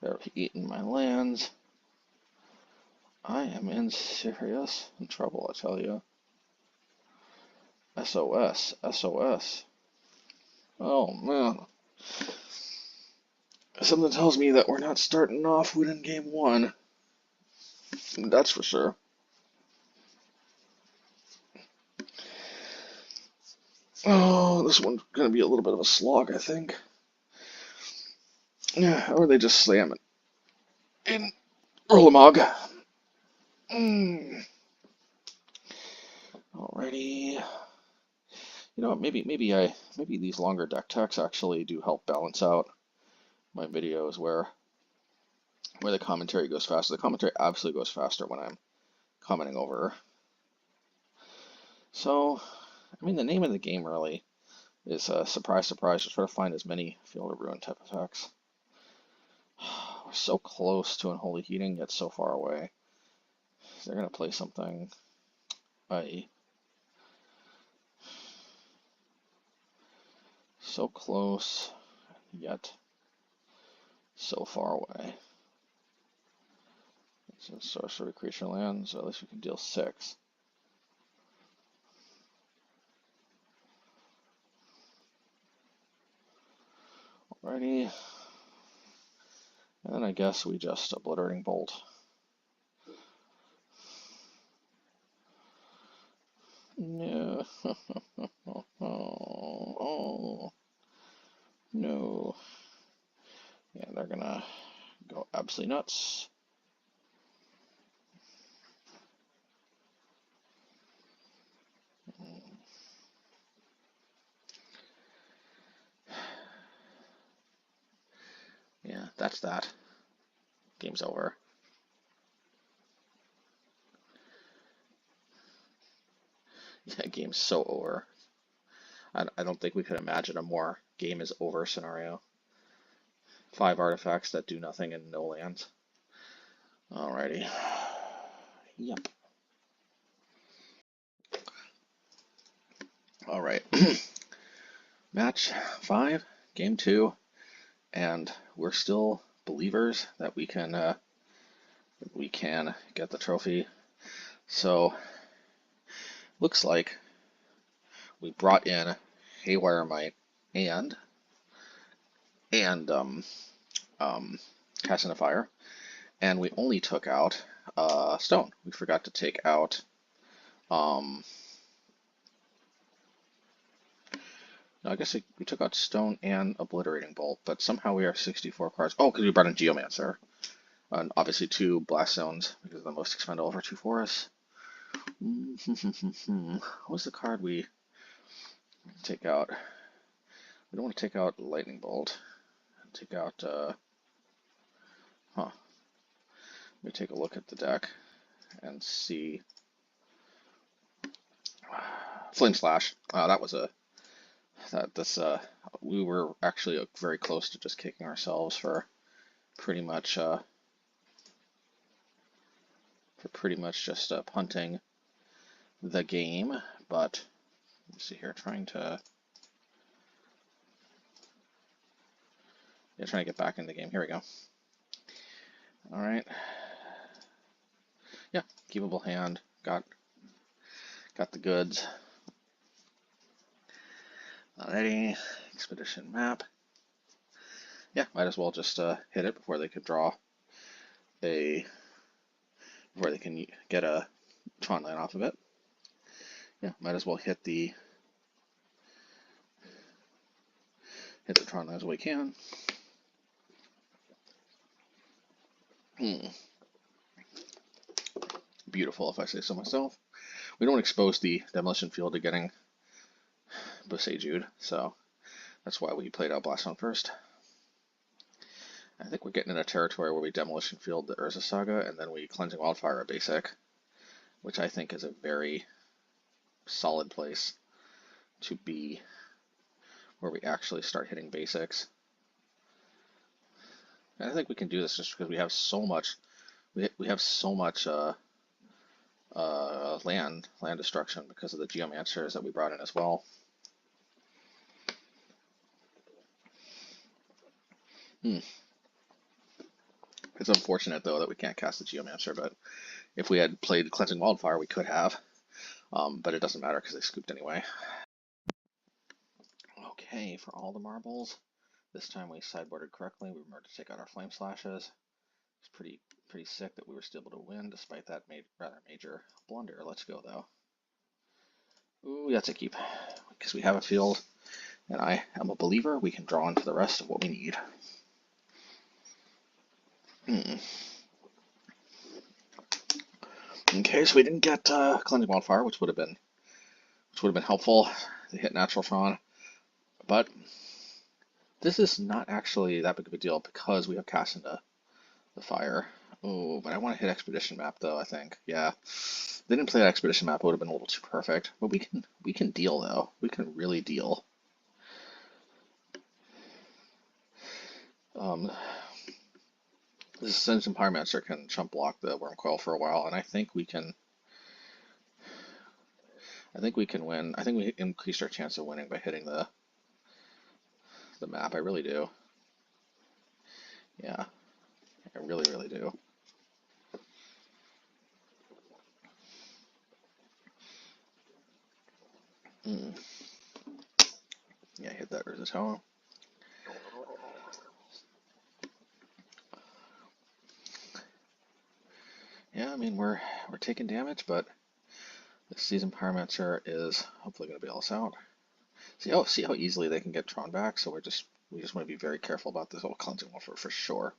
They're eating my lands. I am in serious trouble, I tell you. SOS. Oh, man. Something tells me that we're not starting off winning game 1. That's for sure. Oh, this one's going to be a little bit of a slog, I think. Yeah, or they just slam it in Rolamog. Alrighty. Maybe these longer deck techs actually do help balance out my videos where the commentary goes faster. The commentary absolutely goes faster when I'm commenting over. So, I mean, the name of the game really is surprise, surprise. Just try to find as many Field of Ruin type effects. We're so close to Unholy Heating, yet so far away. They're gonna play something. So close, yet so far away. It's a sorcery creature land, so at least we can deal 6. Alrighty. And then I guess we just Obliterating Bolt. No. Oh. No. Yeah, they're gonna go absolutely nuts. Yeah, that's that. Game's over. Yeah, game's so over. I don't think we could imagine a more game is over scenario. 5 artifacts that do nothing and no lands. Alrighty. Yep. Alright. Match 5, game 2, and we're still believers that we can get the trophy. So looks like we brought in Haywire Mite and Casting the Fire, and we only took out Stone. We forgot to take out no, I guess we took out Stone and Obliterating Bolt, but somehow we are 64 cards. Oh, because we brought in Geomancer. And obviously 2 Blast Zones, because of the most expendable for 2 forests. What was the card we take out? We don't want to take out Lightning Bolt. Take out, Let me take a look at the deck and see. Flame Slash. That was a... we were actually very close to just kicking ourselves for pretty much just punting the game, but let's see here, trying to get back in the game. Here we go. All right. Yeah, keepable hand. Got the goods. Alrighty, expedition map. Yeah, might as well just hit it before they could draw before they can get a Tron land off of it. Yeah, might as well hit the Tron land as we can. Beautiful, if I say so myself. We don't expose the Demolition Field to getting Boseju'd, so that's why we played out Blast Zone first. I think we're getting in a territory where we Demolition Field the Urza Saga, and then we Cleansing Wildfire a basic, which I think is a very solid place to be, where we actually start hitting basics. And I think we can do this just because we have so much, we have so much land destruction because of the Geomancers that we brought in as well. It's unfortunate, though, that we can't cast the Geomancer, but if we had played Cleansing Wildfire, we could have. But it doesn't matter because they scooped anyway. Okay, for all the marbles, this time we sideboarded correctly. We remembered to take out our Flame Slashes. It's pretty sick that we were still able to win despite that rather major blunder. Let's go, though. Ooh, that's a keep, because we have a field, and I am a believer we can draw into the rest of what we need. Okay, so we didn't get Cleansing Wildfire, which would have been helpful to hit Natural Tron, but this is not actually that big of a deal because we have cast into the fire. Oh, but I want to hit Expedition Map though, I think. Yeah. If they didn't play that Expedition Map, it would have been a little too perfect. But we can deal though. We can really deal. Um, this Seasoned Pyromancer can chump block the Worm Coil for a while, and I think we can. I think we can win. I think we increased our chance of winning by hitting the map. I really do. Yeah, I really, really do. Yeah, hit that Izzet. Yeah, I mean we're taking damage, but the Seasoned Pyromancer is hopefully going to bail us out. See how easily they can get Tron back. So we just want to be very careful about this whole Cleansing Wildfire for sure.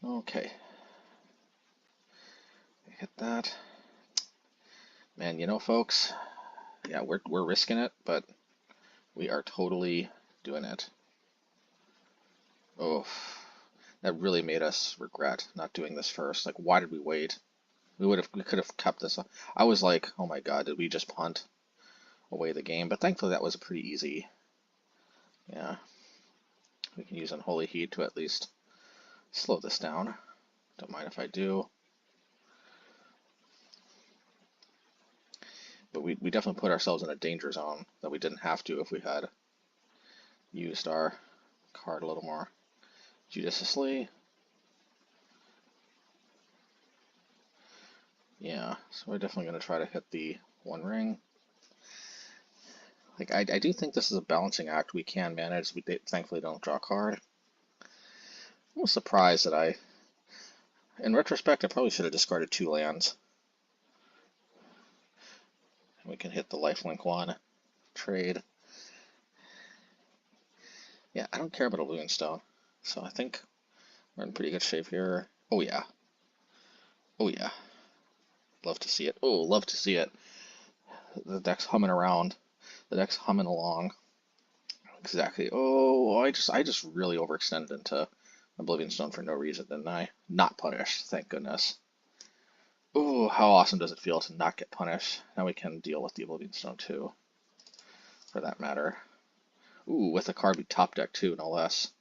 Okay, hit that. Man, you know, folks, yeah, we're risking it, but we are totally doing it. Oh, that really made us regret not doing this first. Like, why did we wait? We could have kept this up. I was like, oh my god, did we just punt away the game? But thankfully that was pretty easy. Yeah, we can use Unholy Heat to at least slow this down. Don't mind if I do. But we definitely put ourselves in a danger zone that we didn't have to if we had used our card a little more judiciously. Yeah, so we're definitely going to try to hit the one ring. Like, I do think this is a balancing act we can manage. We thankfully don't draw a card. I'm surprised that in retrospect, I probably should have discarded 2 lands. We can hit the lifelink one, trade. Yeah, I don't care about a Illusion Stone, so I think we're in pretty good shape here. Oh yeah. Oh yeah. Love to see it. Oh, love to see it. The deck's humming around. The deck's humming along. Exactly. Oh, I just really overextended into Oblivion Stone for no reason, didn't I? Not punished, thank goodness. Ooh, how awesome does it feel to not get punished? Now we can deal with the Oblivion Stone too, for that matter. Ooh, with a card we top deck too, no less.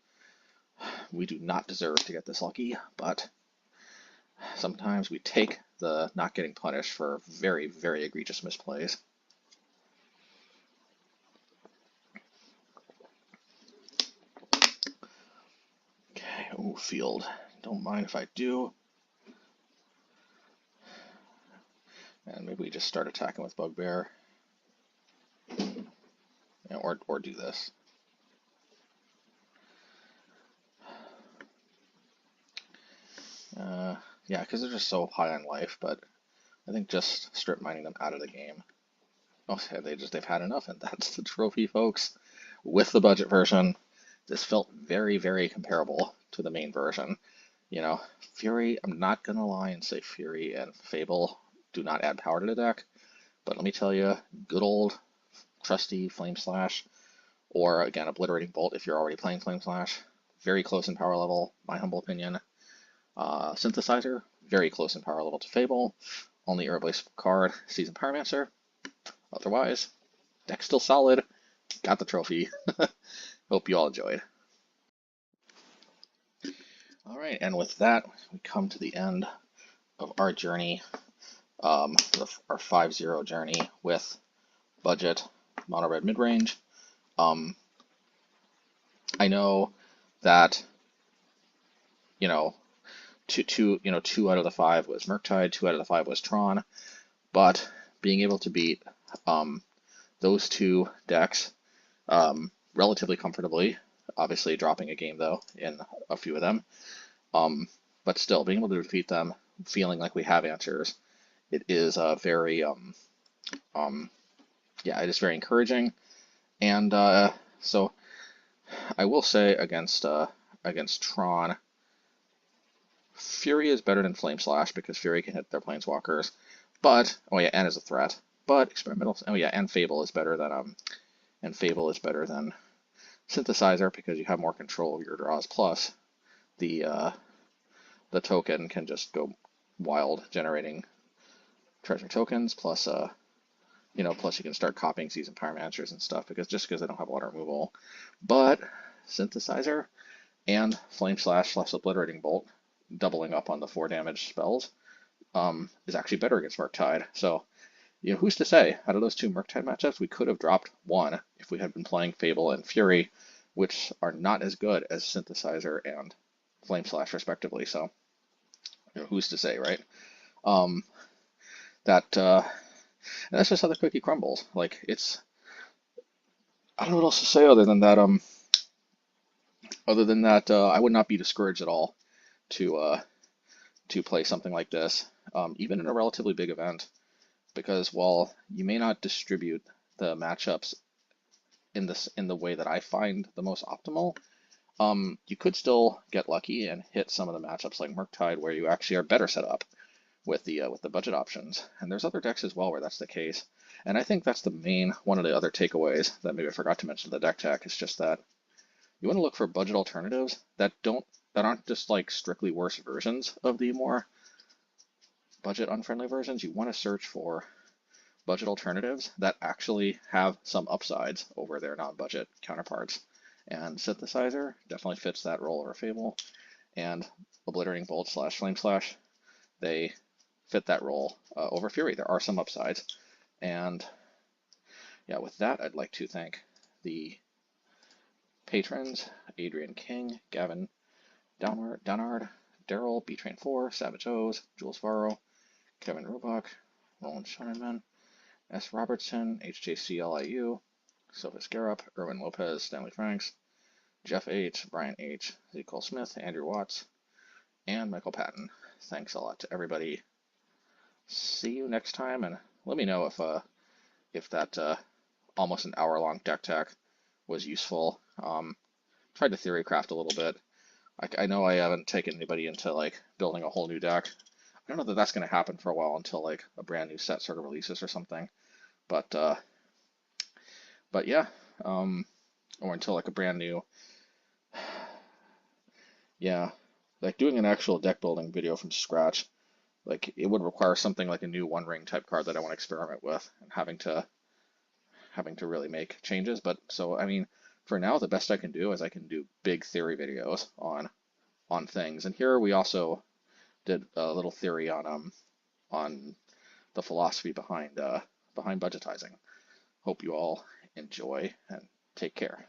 We do not deserve to get this lucky, but sometimes we take the not getting punished for very, very egregious misplays. Okay, ooh, field. Don't mind if I do. And maybe we just start attacking with Bugbear. Yeah, or do this. Yeah, because they're just so high on life, but I think just strip mining them out of the game. Okay, they've had enough, and that's the trophy, folks. With the budget version, this felt very, very comparable to the main version. You know, Fury, I'm not gonna lie and say Fury and Fable do not add power to the deck, but let me tell you, good old trusty Flame Slash, or again, Obliterating Bolt if you're already playing Flame Slash, very close in power level, my humble opinion. Synthesizer, very close in power level to Fable. Only irreplaceable card, Seasoned Pyromancer. Otherwise, deck's still solid. Got the trophy. Hope you all enjoyed. Alright, and with that, we come to the end of our journey, our 5-0 journey with budget mono red midrange. I know that, you know, two out of the 5 was Murktide, 2 out of the 5 was Tron, but being able to beat those 2 decks relatively comfortably, obviously dropping a game though in a few of them, but still being able to defeat them, feeling like we have answers, it is very yeah, it is very encouraging. And so I will say against Tron, Fury is better than Flame Slash because Fury can hit their Planeswalkers, but oh yeah, and is a threat. But Experimental, oh yeah, and Fable is better than Synthesizer because you have more control of your draws. Plus, the the token can just go wild, generating treasure tokens, plus plus you can start copying Seasoned Pyromancers and stuff because they don't have a lot of removal. But Synthesizer and Flame Slash / Obliterating Bolt, doubling up on the 4 damage spells, is actually better against Murktide. So, who's to say? Out of those 2 Murktide matchups, we could have dropped one if we had been playing Fable and Fury, which are not as good as Synthesizer and Flame Slash, respectively. So, who's to say, right? And that's just how the cookie crumbles. Like, I don't know what else to say other than that. I would not be discouraged at all to play something like this, even in a relatively big event, because while you may not distribute the matchups in the way that I find the most optimal, you could still get lucky and hit some of the matchups like Murktide where you actually are better set up with the budget options. And there's other decks as well where that's the case. And I think that's one of the other takeaways that maybe I forgot to mention in the deck tech is just that you want to look for budget alternatives that aren't just like strictly worse versions of the more budget unfriendly versions. You want to search for budget alternatives that actually have some upsides over their non-budget counterparts. And Synthesizer definitely fits that role over Fable, and Obliterating Bolt / Flame Slash, they fit that role over Fury. There are some upsides. And yeah, with that, I'd like to thank the patrons: Adrian King, Gavin Downard, Daryl, Btrain4, Savage O's, Jules Varro, Kevin Roebuck, Roland Scheinman, S. Robertson, HJCLIU, Sophus Garup, Erwin Lopez, Stanley Franks, Jeff H., Brian H., Z. Cole Smith, Andrew Watts, and Michael Patton. Thanks a lot to everybody. See you next time, and let me know if that almost an hour-long deck tech was useful. Tried to theory craft a little bit. I know I haven't taken anybody into like building a whole new deck. I don't know that that's going to happen for a while until like a brand new set sort of releases or something. But yeah, or until like a brand new, yeah, like doing an actual deck building video from scratch. Like it would require something like a new One Ring type card that I want to experiment with, and having to really make changes. But so I mean, for now, the best I can do is I can do big theory videos on things. And here we also did a little theory on the philosophy behind budgetizing. Hope you all enjoy and take care.